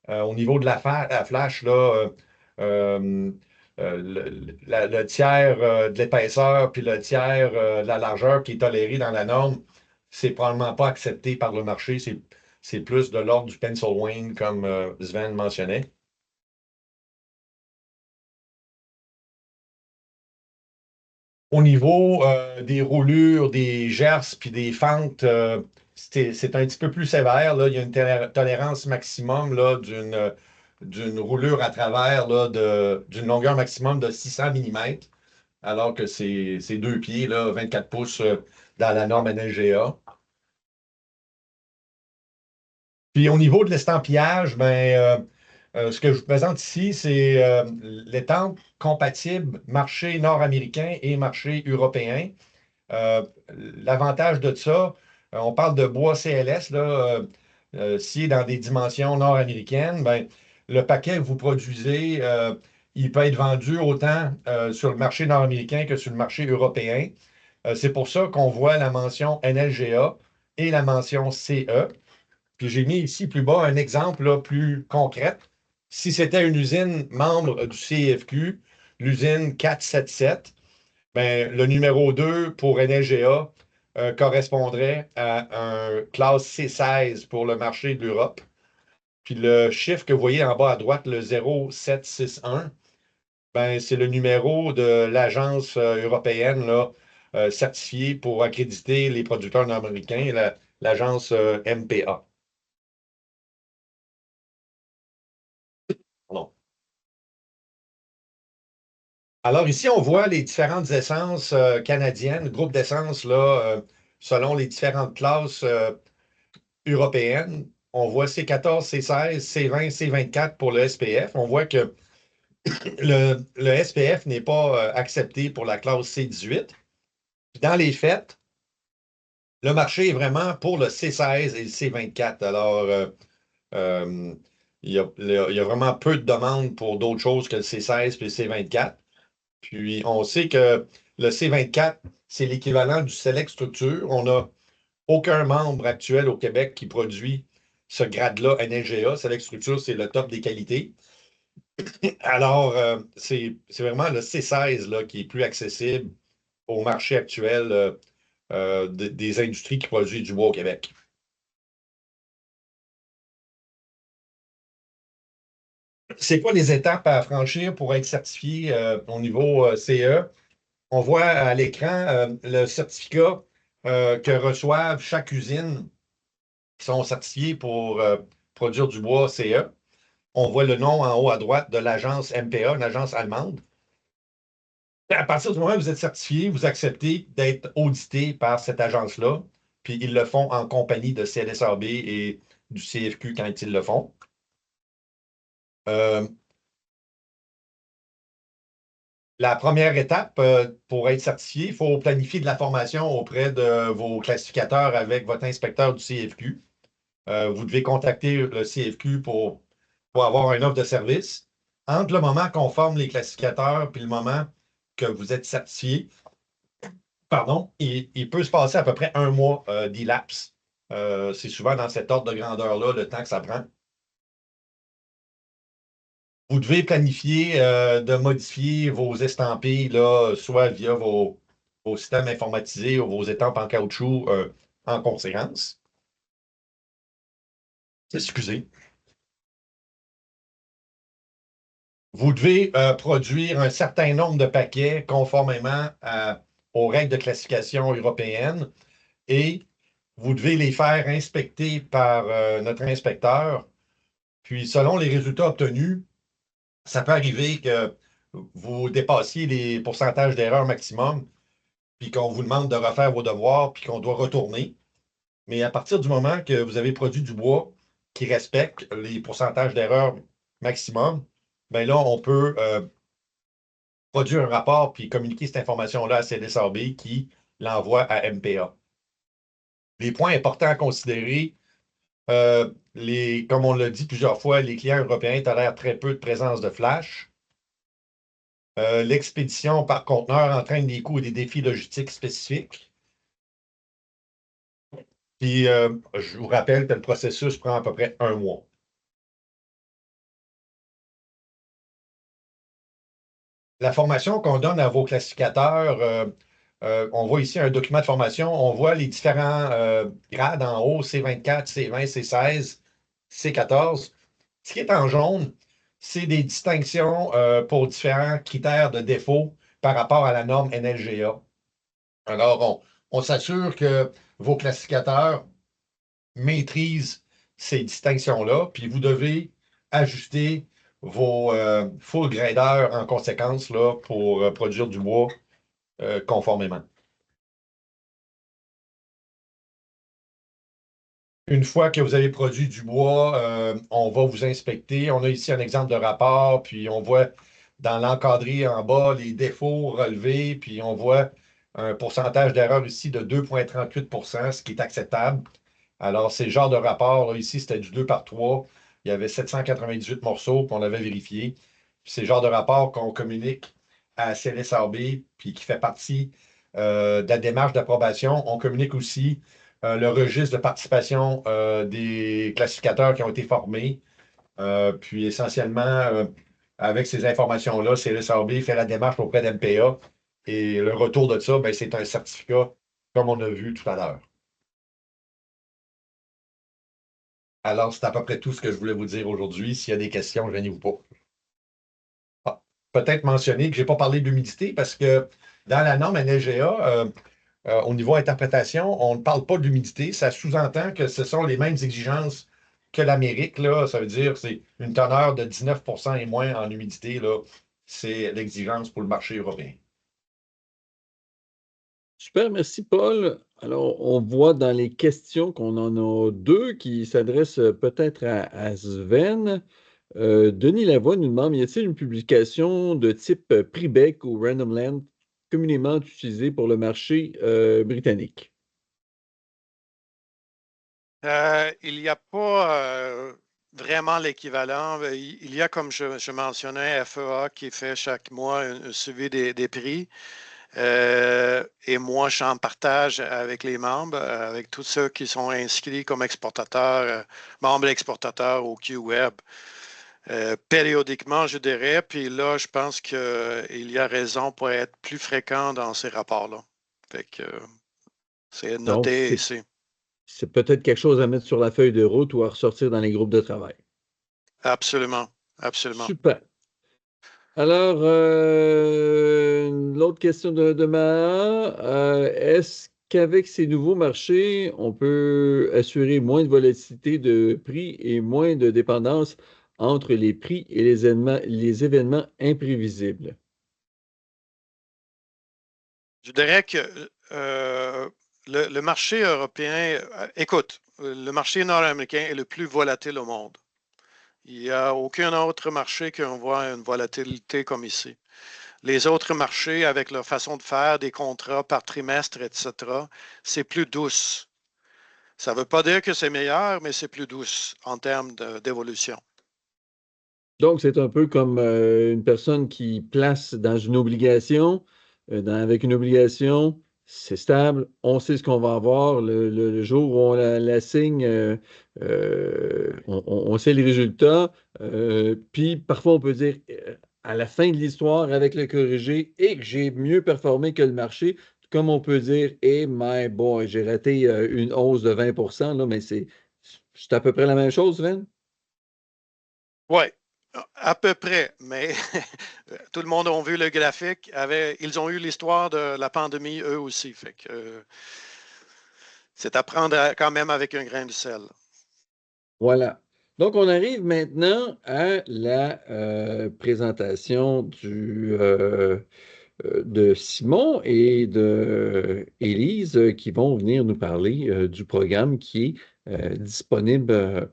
Au niveau de la flash, là, le tiers de l'épaisseur puis le tiers de la largeur qui est toléré dans la norme, c'est probablement pas accepté par le marché. C'est plus de l'ordre du pencil wane, comme Sven mentionnait. Au niveau des roulures, des gerces puis des fentes, c'est un petit peu plus sévère. Là. Il y a une tolérance maximum là, d'une roulure à travers là, d'une longueur maximum de 600 mm, alors que c'est 2 pieds, là, 24 pouces dans la norme NLGA. Puis au niveau de l'estampillage, ben, ce que je vous présente ici, c'est l'étampe compatible marché nord-américain et marché européen. L'avantage de ça, on parle de bois CLS, là, si dans des dimensions nord-américaines, ben, le paquet que vous produisez, il peut être vendu autant sur le marché nord-américain que sur le marché européen. C'est pour ça qu'on voit la mention NLGA et la mention CE. Puis j'ai mis ici plus bas un exemple là, plus concret. Si c'était une usine membre du CFQ, l'usine 477, ben, le numéro 2 pour NLGA correspondrait à un classe C16 pour le marché de l'Europe. Puis le chiffre que vous voyez en bas à droite, le 0761, ben, c'est le numéro de l'agence européenne là, certifiée pour accréditer les producteurs nord-américains, l'agence MPA. Alors ici, on voit les différentes essences canadiennes, groupes d'essence selon les différentes classes européennes. On voit C14, C16, C20, C24 pour le SPF. On voit que le SPF n'est pas accepté pour la classe C18. Puis dans les faits, le marché est vraiment pour le C16 et le C24. Alors, il y a vraiment peu de demandes pour d'autres choses que le C16 et le C24. Puis, on sait que le C24, c'est l'équivalent du Select Structure. On n'a aucun membre actuel au Québec qui produit ce grade-là NLGA. Select Structure, c'est le top des qualités. Alors, c'est vraiment le C16 là, qui est plus accessible au marché actuel des industries qui produisent du bois au Québec. C'est quoi les étapes à franchir pour être certifié au niveau CE? On voit à l'écran le certificat que reçoivent chaque usine qui sont certifiés pour produire du bois CE. On voit le nom en haut à droite de l'agence MPA, une agence allemande. À partir du moment où vous êtes certifié, vous acceptez d'être audité par cette agence-là, puis ils le font en compagnie de CLSAB et du CFQ quand ils le font. La première étape pour être certifié, il faut planifier de la formation auprès de vos classificateurs avec votre inspecteur du CFQ. Vous devez contacter le CFQ pour avoir une offre de service. Entre le moment qu'on forme les classificateurs et le moment que vous êtes certifié, pardon, il peut se passer à peu près un mois d'elapse. C'est souvent dans cet ordre de grandeur-là le temps que ça prend. Vous devez planifier de modifier vos estampilles, là, soit via vos systèmes informatisés ou vos étampes en caoutchouc en conséquence. Excusez. Vous devez produire un certain nombre de paquets conformément aux règles de classification européennes et vous devez les faire inspecter par notre inspecteur. Puis, selon les résultats obtenus, ça peut arriver que vous dépassiez les pourcentages d'erreur maximum, puis qu'on vous demande de refaire vos devoirs, puis qu'on doit retourner. Mais à partir du moment que vous avez produit du bois qui respecte les pourcentages d'erreur maximum, bien là, on peut produire un rapport puis communiquer cette information-là à CLSAB qui l'envoie à MPA. Les points importants à considérer, comme on l'a dit plusieurs fois, les clients européens tolèrent très peu de présence de flash. L'expédition par conteneur entraîne des coûts et des défis logistiques spécifiques. Puis, je vous rappelle que le processus prend à peu près un mois. La formation qu'on donne à vos classificateurs, on voit ici un document de formation. On voit les différents grades en haut, C24, C20, C16, C14. Ce qui est en jaune, c'est des distinctions pour différents critères de défaut par rapport à la norme NLGA. Alors, on s'assure que vos classificateurs maîtrisent ces distinctions-là, puis vous devez ajuster vos full graders en conséquence là, pour produire du bois conformément. Une fois que vous avez produit du bois, on va vous inspecter. On a ici un exemple de rapport, puis on voit dans l'encadré en bas les défauts relevés, puis on voit un pourcentage d'erreur ici de 2,38 %, ce qui est acceptable. Alors, c'est le genre de rapport, là, ici, c'était du 2 par 3. Il y avait 798 morceaux, puis on l'avait vérifié. C'est le genre de rapport qu'on communique à CLSAB, puis qui fait partie de la démarche d'approbation. On communique aussi le registre de participation des classificateurs qui ont été formés. Puis essentiellement, avec ces informations-là, CLSAB fait la démarche auprès d'MPA. Et le retour de ça, ben, c'est un certificat, comme on a vu tout à l'heure. Alors, c'est à peu près tout ce que je voulais vous dire aujourd'hui. S'il y a des questions, gênez-vous pas. Peut-être mentionner que je n'ai pas parlé d'humidité parce que dans la norme NLGA, au niveau interprétation, on ne parle pas d'humidité. Ça sous-entend que ce sont les mêmes exigences que l'Amérique. Là. Ça veut dire que c'est une teneur de 19 % et moins en humidité là, c'est l'exigence pour le marché européen. Super, merci Paul. Alors, on voit dans les questions qu'on en a deux qui s'adressent peut-être à Sven. Denis Lavoie nous demande, y a-t-il une publication de type Pribec ou Random Land communément utilisée pour le marché britannique? Il n'y a pas vraiment l'équivalent. Il y a, comme je mentionnais, FEA qui fait chaque mois un suivi des prix. Et moi, je suis en partage avec les membres, avec tous ceux qui sont inscrits comme exportateurs, membres exportateurs au QWeb. Périodiquement, je dirais, puis là, je pense qu'il y a raison pour être plus fréquent dans ces rapports-là. Fait que c'est Donc, noté ici. c'est peut-être quelque chose à mettre sur la feuille de route ou à ressortir dans les groupes de travail. Absolument, absolument. Super. Alors, l'autre question de Maha, est-ce qu'avec ces nouveaux marchés, on peut assurer moins de volatilité de prix et moins de dépendance entre les prix et les événements imprévisibles? Je dirais que le marché européen, écoute, le marché nord-américain est le plus volatile au monde. Il n'y a aucun autre marché qu'on voit une volatilité comme ici. Les autres marchés, avec leur façon de faire, des contrats par trimestre, etc., c'est plus douce. Ça ne veut pas dire que c'est meilleur, mais c'est plus douce en termes d'évolution. Donc, c'est un peu comme une personne qui place dans une obligation. Avec une obligation, c'est stable, on sait ce qu'on va avoir. Le jour où on la signe, on sait les résultats. Puis parfois, on peut dire à la fin de l'histoire, avec le corrigé, et que j'ai mieux performé que le marché, comme on peut dire, et my boy, j'ai raté une hausse de 20 là, mais c'est à peu près la même chose, Sven? Oui, à peu près, mais tout le monde a vu le graphique. Ils ont eu l'histoire de la pandémie, eux aussi. Fait que c'est à prendre quand même avec un grain de sel. Voilà. Donc, on arrive maintenant à la présentation de Simon et de Élise qui vont venir nous parler du programme qui est disponible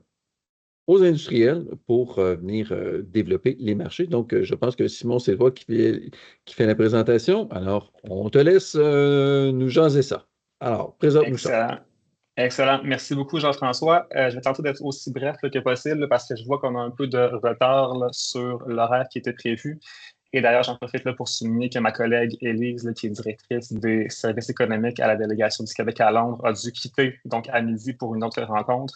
aux industriels pour venir développer les marchés. Donc, je pense que Simon, c'est toi qui fait la présentation. Alors, on te laisse nous jaser ça. Alors, présente-nous ça. Excellent. Excellent. Merci beaucoup, Jean-François. Je vais tenter d'être aussi bref là, que possible là, parce que je vois qu'on a un peu de retard là, sur l'horaire qui était prévu. Et d'ailleurs, j'en profite là, pour souligner que ma collègue Élise, là, qui est directrice des services économiques à la délégation du Québec à Londres, a dû quitter donc à midi pour une autre rencontre,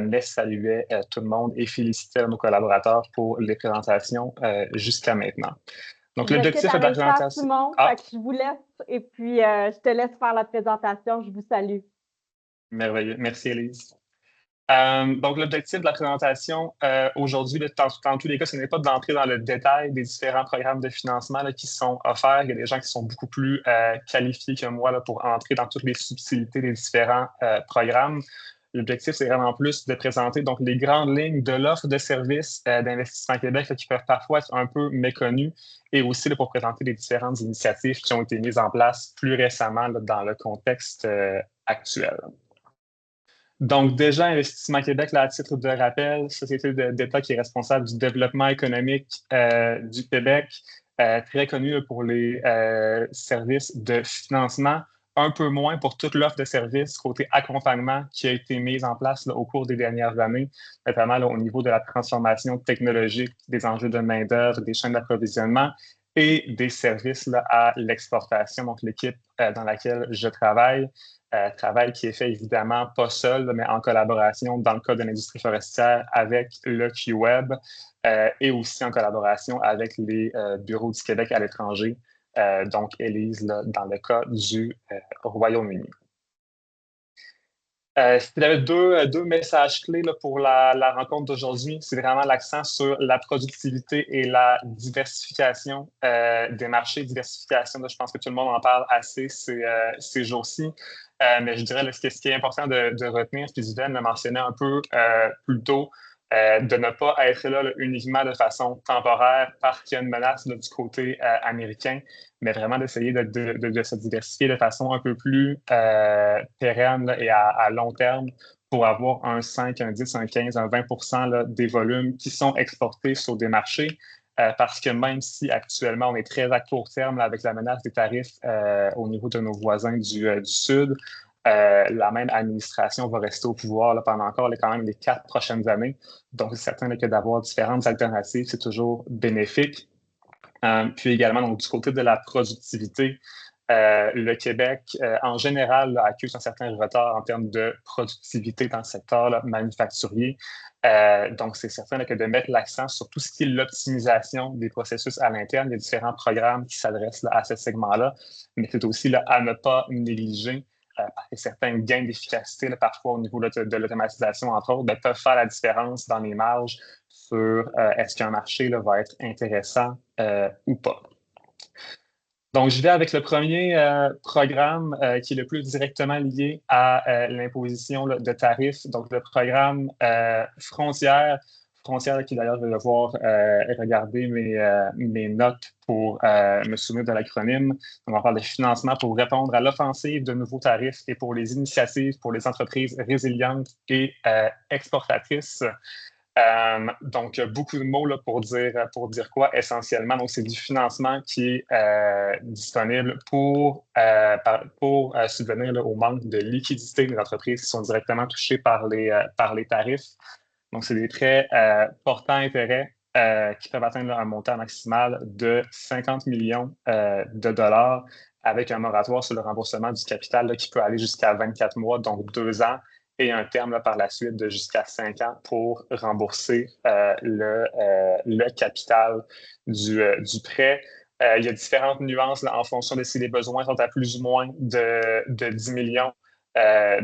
mais saluait tout le monde et félicitait nos collaborateurs pour les présentations jusqu'à maintenant. Donc, Je l'objectif quitte de la avec ça, présentation... Simon, fait que je vous laisse et puis je te laisse faire la présentation. Je vous salue. Merveilleux. Merci, Élise. Donc, l'objectif de la présentation aujourd'hui, dans tous les cas, ce n'est pas d'entrer dans le détail des différents programmes de financement là, qui sont offerts. Il y a des gens qui sont beaucoup plus qualifiés que moi là, pour entrer dans toutes les subtilités des différents programmes. L'objectif, c'est vraiment plus de présenter donc, les grandes lignes de l'offre de services d'Investissement Québec là, qui peuvent parfois être un peu méconnues et aussi là, pour présenter les différentes initiatives qui ont été mises en place plus récemment là, dans le contexte actuel. Donc, déjà, Investissement Québec, là, à titre de rappel, société d'État qui est responsable du développement économique du Québec, très connue pour les services de financement, un peu moins pour toute l'offre de services côté accompagnement qui a été mise en place là, au cours des dernières années, notamment là, au niveau de la transformation technologique, des enjeux de main-d'œuvre, des chaînes d'approvisionnement et des services là, à l'exportation. Donc, l'équipe dans laquelle je travail qui est fait évidemment pas seul, mais en collaboration dans le cas de l'industrie forestière avec le QWeb et aussi en collaboration avec les bureaux du Québec à l'étranger, donc Élise, là, dans le cas du Royaume-Uni. S'il y avait deux messages clés là, pour la rencontre d'aujourd'hui, c'est vraiment l'accent sur la productivité et la diversification des marchés. Diversification, là, je pense que tout le monde en parle assez ces jours-ci. Mais je dirais, là, ce qui est important de retenir, puis Sven l'a mentionné un peu plus tôt, de ne pas être là uniquement de façon temporaire parce qu'il y a une menace là, du côté américain, mais vraiment d'essayer de se diversifier de façon un peu plus pérenne là, et à long terme pour avoir un 5, un 10, un 15, un 20 là, des volumes qui sont exportés sur des marchés. Parce que même si actuellement on est très à court terme là, avec la menace des tarifs au niveau de nos voisins du Sud, la même administration va rester au pouvoir là, pendant encore quand même les 4 prochaines années. Donc, c'est certain là, que d'avoir différentes alternatives, c'est toujours bénéfique. Puis également, donc, du côté de la productivité, le Québec, en général, là, accuse un certain retard en termes de productivité dans le secteur là, manufacturier. Donc, c'est certain là, que de mettre l'accent sur tout ce qui est l'optimisation des processus à l'interne, il y a différents programmes qui s'adressent là, à ce segment-là, mais c'est aussi là, à ne pas négliger certains gains d'efficacité, là, parfois au niveau là, de l'automatisation, entre autres, peuvent faire la différence dans les marges sur est-ce qu'un marché là, va être intéressant ou pas. Donc, je vais avec le premier programme qui est le plus directement lié à l'imposition de tarifs. Donc, le programme Frontières. Frontières qui, d'ailleurs, je vais devoir regarder mes notes pour me souvenir de l'acronyme. Donc, on parle de financement pour répondre à l'offensive de nouveaux tarifs et pour les initiatives pour les entreprises résilientes et exportatrices. Donc, beaucoup de mots là, pour dire quoi essentiellement. Donc, c'est du financement qui est disponible pour subvenir là, au manque de liquidité des entreprises qui sont directement touchées par les tarifs. Donc, c'est des prêts portant intérêt qui peuvent atteindre là, un montant maximal de 50 millions de dollars avec un moratoire sur le remboursement du capital là, qui peut aller jusqu'à 24 mois, donc 2 ans. Et un terme là, par la suite de jusqu'à 5 ans pour rembourser le capital du prêt. Il y a différentes nuances là, en fonction de si les besoins sont à plus ou moins de 10 millions.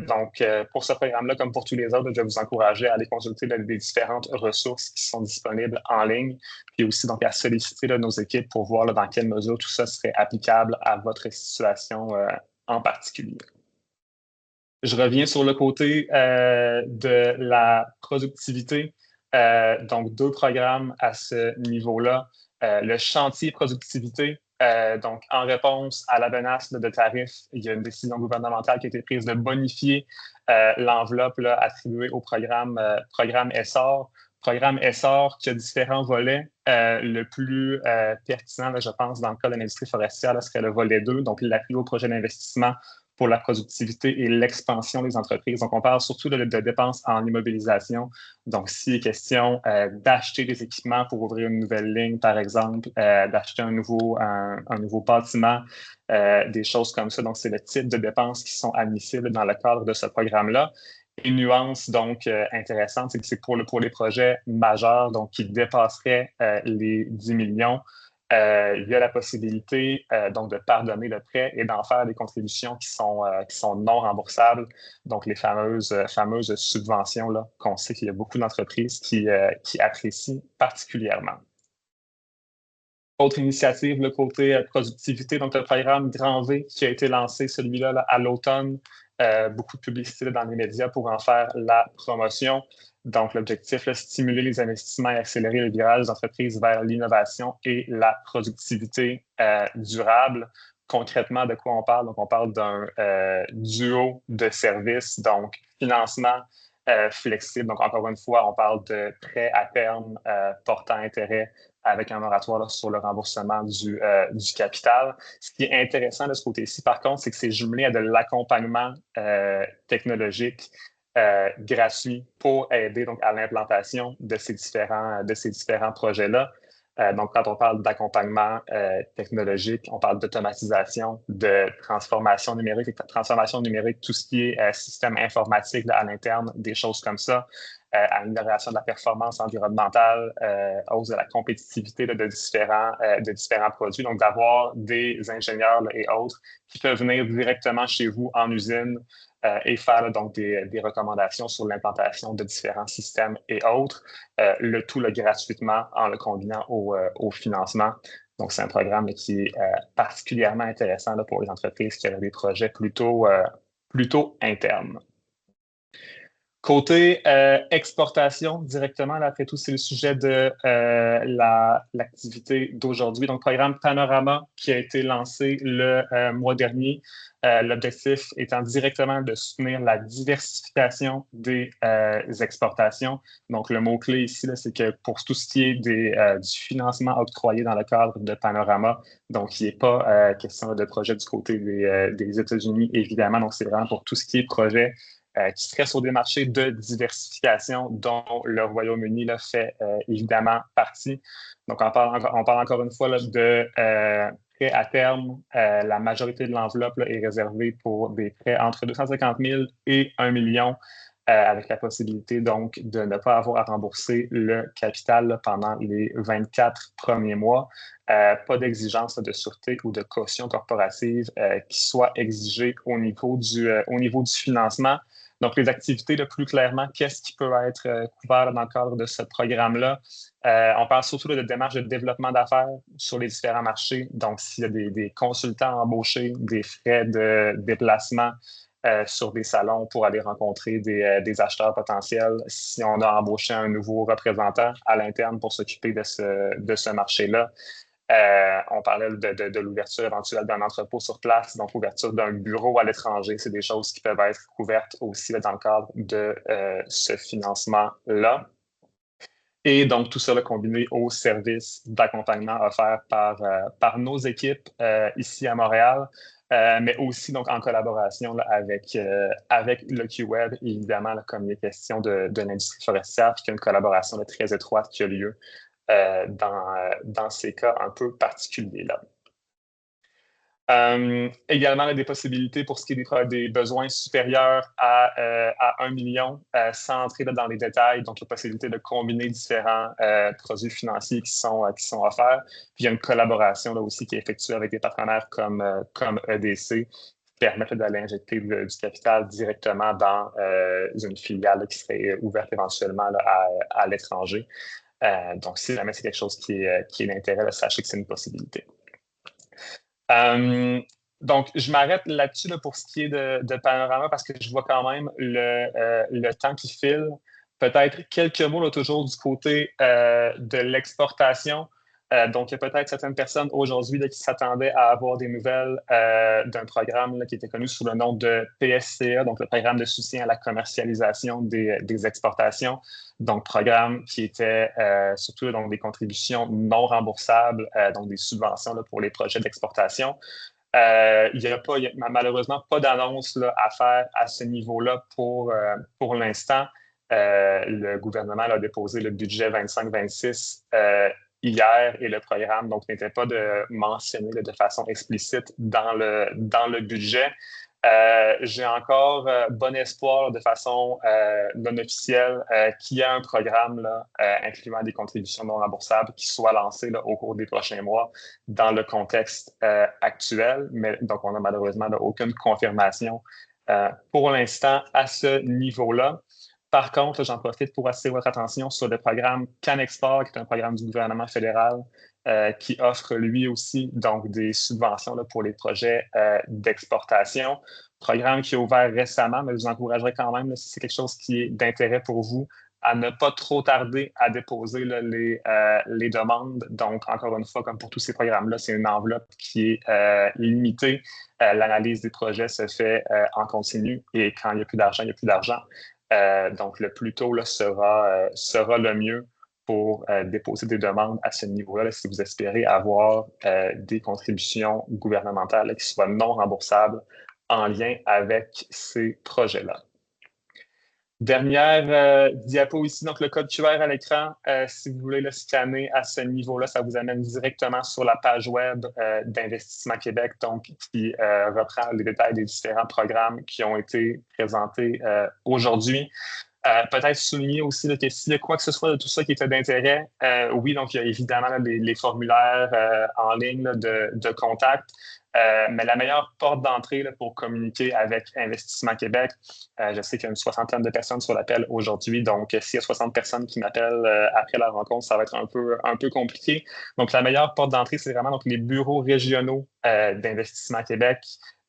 Donc, pour ce programme-là, comme pour tous les autres, je vais vous encourager à aller consulter là, les différentes ressources qui sont disponibles en ligne, puis aussi donc à solliciter là, nos équipes pour voir là, dans quelle mesure tout ça serait applicable à votre situation en particulier. Je reviens sur le côté de la productivité. Donc, 2 programmes à ce niveau-là. Le chantier productivité, donc en réponse à la menace de tarifs, il y a une décision gouvernementale qui a été prise de bonifier l'enveloppe là, attribuée au programme ESSOR. Programme ESSOR qui a différents volets. Le plus pertinent, là, je pense, dans le cas de l'industrie forestière, là, serait le volet 2, donc l'appui au projet d'investissement pour la productivité et l'expansion des entreprises. Donc, on parle surtout de dépenses en immobilisation. Donc, s'il est question d'acheter des équipements pour ouvrir une nouvelle ligne, par exemple, d'acheter un nouveau bâtiment, des choses comme ça. Donc, c'est le type de dépenses qui sont admissibles dans le cadre de ce programme-là. Une nuance donc intéressante, c'est que c'est pour les projets majeurs, donc qui dépasseraient les 10 millions. Il y a la possibilité donc de pardonner le prêt et d'en faire des contributions qui sont non remboursables, donc les fameuses subventions là, qu'on sait qu'il y a beaucoup d'entreprises qui apprécient particulièrement. Autre initiative, le côté productivité, donc le programme Grand V qui a été lancé, celui-là là, à l'automne. Beaucoup de publicité là, dans les médias pour en faire la promotion. Donc, l'objectif, là, stimuler les investissements et accélérer le virage des entreprises vers l'innovation et la productivité durable. Concrètement, de quoi on parle? Donc, on parle d'un duo de services, donc financement flexible. Donc, encore une fois, on parle de prêts à terme portant intérêt avec un moratoire là, sur le remboursement du capital. Ce qui est intéressant de ce côté-ci, par contre, c'est que c'est jumelé à de l'accompagnement technologique gratuit pour aider donc, à l'implantation de ces différents projets-là. Donc, quand on parle d'accompagnement technologique, on parle d'automatisation, de transformation numérique, tout ce qui est système informatique là, à l'interne, des choses comme ça. Amélioration de la performance environnementale, hausse de la compétitivité là, de différents produits. Donc, d'avoir des ingénieurs là, et autres qui peuvent venir directement chez vous en usine et faire là, donc des recommandations sur l'implantation de différents systèmes et autres, le tout là, gratuitement en le combinant au financement. Donc, c'est un programme là, qui est particulièrement intéressant là, pour les entreprises qui ont des projets plutôt internes. Côté exportation, directement, là, après tout, c'est le sujet de l'activité d'aujourd'hui. Donc, programme Panorama qui a été lancé le mois dernier. L'objectif étant directement de soutenir la diversification des exportations. Donc, le mot-clé ici, c'est que pour tout ce qui est du financement octroyé dans le cadre de Panorama, donc il n'est pas question de projet du côté des États-Unis, évidemment. Donc, c'est vraiment pour tout ce qui est projet qui serait sur des marchés de diversification dont le Royaume-Uni là, fait évidemment partie. Donc, on parle encore une fois là, de prêts à terme. La majorité de l'enveloppe là, est réservée pour des prêts entre 250 000 et 1 million, avec la possibilité donc de ne pas avoir à rembourser le capital là, pendant les 24 premiers mois. Pas d'exigence de sûreté ou de caution corporative qui soit exigée au niveau du financement. Donc, les activités, là, plus clairement, qu'est-ce qui peut être couvert dans le cadre de ce programme-là? On parle surtout là, de démarches de développement d'affaires sur les différents marchés. Donc, s'il y a des consultants embauchés, des frais de déplacement sur des salons pour aller rencontrer des acheteurs potentiels, si on a embauché un nouveau représentant à l'interne pour s'occuper de ce marché-là. On parlait de l'ouverture éventuelle d'un entrepôt sur place, donc l'ouverture d'un bureau à l'étranger. C'est des choses qui peuvent être couvertes aussi là, dans le cadre de ce financement-là. Et donc, tout cela combiné aux services d'accompagnement offerts par nos équipes ici à Montréal, mais aussi donc, en collaboration là, avec le QWeb, évidemment, là, comme il est question de l'industrie forestière, puis qu'il y a une collaboration là, très étroite qui a lieu dans ces cas un peu particuliers-là. Également, là, des possibilités pour ce qui est des besoins supérieurs à 1 million, sans entrer là, dans les détails. Donc, la possibilité de combiner différents produits financiers qui sont offerts. Puis, il y a une collaboration là, aussi qui est effectuée avec des partenaires comme EDC qui permettent d'aller injecter du capital directement dans une filiale là, qui serait ouverte éventuellement là, à l'étranger. Donc, si jamais c'est quelque chose qui est d'intérêt, sachez que c'est une possibilité. Donc, je m'arrête là-dessus là, pour ce qui est de Panorama parce que je vois quand même le temps qui file. Peut-être quelques mots là, toujours du côté de l'exportation. Donc, il y a peut-être certaines personnes aujourd'hui qui s'attendaient à avoir des nouvelles d'un programme là, qui était connu sous le nom de PSCA, donc le programme de soutien à la commercialisation des exportations. Donc, programme qui était surtout donc, des contributions non remboursables, donc des subventions là, pour les projets d'exportation. Il n'y a malheureusement pas d'annonce là, à faire à ce niveau-là pour l'instant. Le gouvernement a déposé le budget 25-26 hier et le programme donc n'était pas mentionné là, de façon explicite dans le budget. J'ai encore bon espoir de façon non officielle qu'il y ait un programme là, incluant des contributions non remboursables qui soit lancé là, au cours des prochains mois dans le contexte actuel. Mais donc, on n'a malheureusement là, aucune confirmation pour l'instant à ce niveau-là. Par contre, j'en profite pour attirer votre attention sur le programme CanExport, qui est un programme du gouvernement fédéral qui offre lui aussi donc, des subventions là, pour les projets d'exportation. Programme qui est ouvert récemment, mais je vous encouragerai quand même, là, si c'est quelque chose qui est d'intérêt pour vous, à ne pas trop tarder à déposer là, les demandes. Donc, encore une fois, comme pour tous ces programmes-là, c'est une enveloppe qui est limitée. L'analyse des projets se fait en continu et quand il n'y a plus d'argent, il n'y a plus d'argent. Donc, le plus tôt là, sera le mieux pour déposer des demandes à ce niveau-là là, si vous espérez avoir des contributions gouvernementales là, qui soient non remboursables en lien avec ces projets-là. Dernière diapo ici, donc le code QR à l'écran. Si vous voulez le scanner à ce niveau-là, ça vous amène directement sur la page web d'Investissement Québec, donc qui reprend les détails des différents programmes qui ont été présentés aujourd'hui. Peut-être souligner aussi là, que s'il y a quoi que ce soit de tout ça qui était d'intérêt, oui, donc il y a évidemment là, les formulaires en ligne là, de contact. Mais la meilleure porte d'entrée là, pour communiquer avec Investissement Québec, je sais qu'il y a une 60aine de personnes sur l'appel aujourd'hui, donc s'il y a 60 personnes qui m'appellent après la rencontre, ça va être un peu compliqué. Donc la meilleure porte d'entrée, c'est vraiment donc, les bureaux régionaux d'Investissement Québec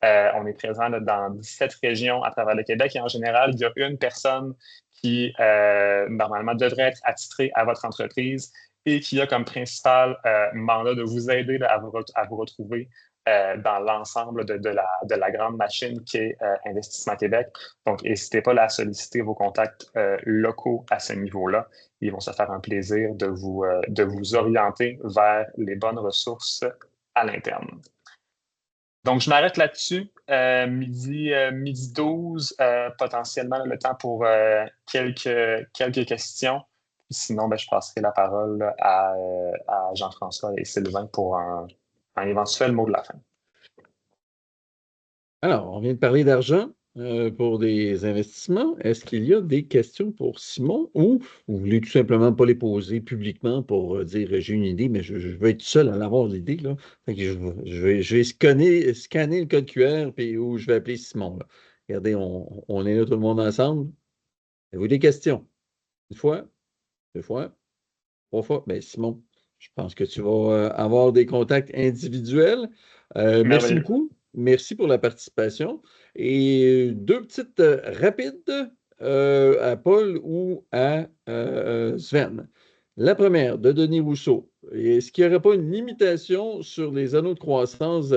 On est présent là, dans 17 régions à travers le Québec et en général, il y a une personne qui, normalement, devrait être attitrée à votre entreprise et qui a comme principal mandat de vous aider là, à vous retrouver dans l'ensemble de la grande machine qui est Investissement Québec. Donc, n'hésitez pas là, à solliciter vos contacts locaux à ce niveau-là. Ils vont se faire un plaisir de vous orienter vers les bonnes ressources à l'interne. Donc, je m'arrête là-dessus. Midi 12, potentiellement le temps pour quelques questions. Sinon, ben, je passerai la parole à Jean-François et Sylvain pour un éventuel mot de la fin. Alors, on vient de parler d'argent pour des investissements. Est-ce qu'il y a des questions pour Simon ou vous voulez tout simplement pas les poser publiquement pour dire j'ai une idée, mais je veux être seul à avoir l'idée, là. Fait que je vais scanner le code QR puis où je vais appeler Simon, là. Regardez, on est là tout le monde ensemble. Avez-vous des questions? Une fois, deux fois, trois fois. Bien, Simon, je pense que tu vas avoir des contacts individuels. Merci beaucoup. Merci pour la participation. Et deux petites rapides à Paul ou à Sven. La première, de Denis Rousseau. Est-ce qu'il n'y aurait pas une limitation sur les anneaux de croissance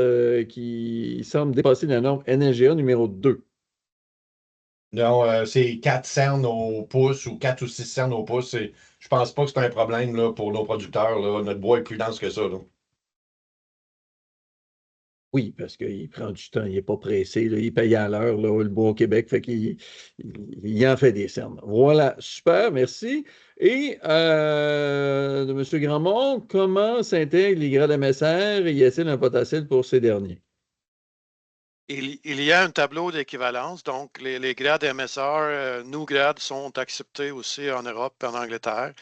qui semblent dépasser la norme NGA numéro 2? Non, c'est 4 cernes au pouce ou 4 ou 6 cernes au pouce. Je pense pas que c'est un problème là, pour nos producteurs. Là. Notre bois est plus dense que ça. Là. Oui, parce qu'il prend du temps, il n'est pas pressé, là, il paye à l'heure, là, le bois au Québec, fait il en fait des cernes. Voilà, super, merci. Et de M. Grandmont, comment s'intègrent les grades MSR et y a-t-il un potentiel pour ces derniers? Il y a un tableau d'équivalence, donc les grades MSR, nos grades sont acceptés aussi en Europe et en Angleterre.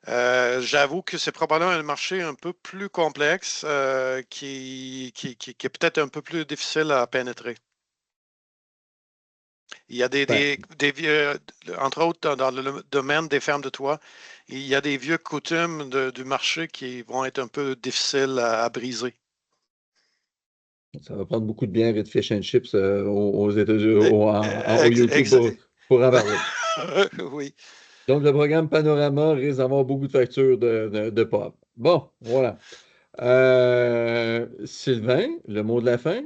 J'avoue que c'est probablement un marché un peu plus complexe qui est peut-être un peu plus difficile à pénétrer. Il y a des vieux, entre autres dans le domaine des fermes de toit, il y a des vieux coutumes du marché qui vont être un peu difficiles à briser. Ça va prendre beaucoup de bière et de fish and chips aux États-Unis, au YouTube pour en parler. Oui. Donc, le programme Panorama risque d'avoir beaucoup de factures de pop. Bon, voilà. Sylvain, le mot de la fin?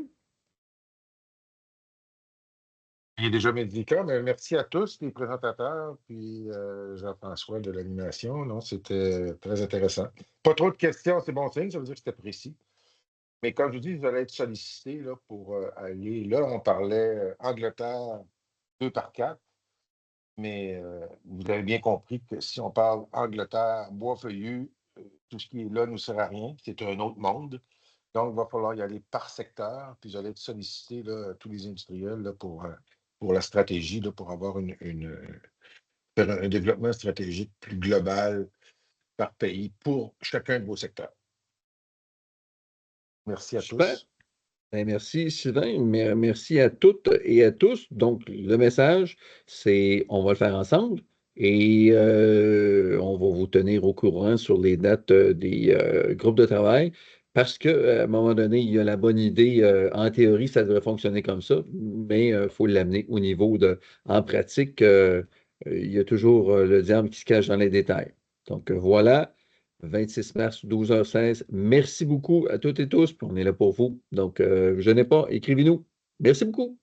Il est déjà médical, mais merci à tous les présentateurs, puis Jean-François de l'animation. Non, c'était très intéressant. Pas trop de questions, c'est bon signe, ça veut dire que c'était précis. Mais comme je vous dis, vous allez être sollicité là, pour aller. Là, on parlait Angleterre 2 par 4, mais vous avez bien compris que si on parle Angleterre, bois feuillu, tout ce qui est là ne sert à rien. C'est un autre monde. Donc, il va falloir y aller par secteur, puis vous allez être sollicité, là, tous les industriels là, pour la stratégie, là, pour avoir faire un développement stratégique plus global par pays pour chacun de vos secteurs. Merci à Super. tous. Ben, merci, Sylvain. Merci à toutes et à tous. Donc, le message, c'est on va le faire ensemble et on va vous tenir au courant sur les dates des groupes de travail parce qu'à un moment donné, il y a la bonne idée. En théorie, ça devrait fonctionner comme ça, mais il faut l'amener au niveau de. En pratique, il y a toujours le diable qui se cache dans les détails. Donc, voilà. 26 mars, 12h16. Merci beaucoup à toutes et tous. Puis on est là pour vous. Donc, je n'ai pas, écrivez-nous. Merci beaucoup.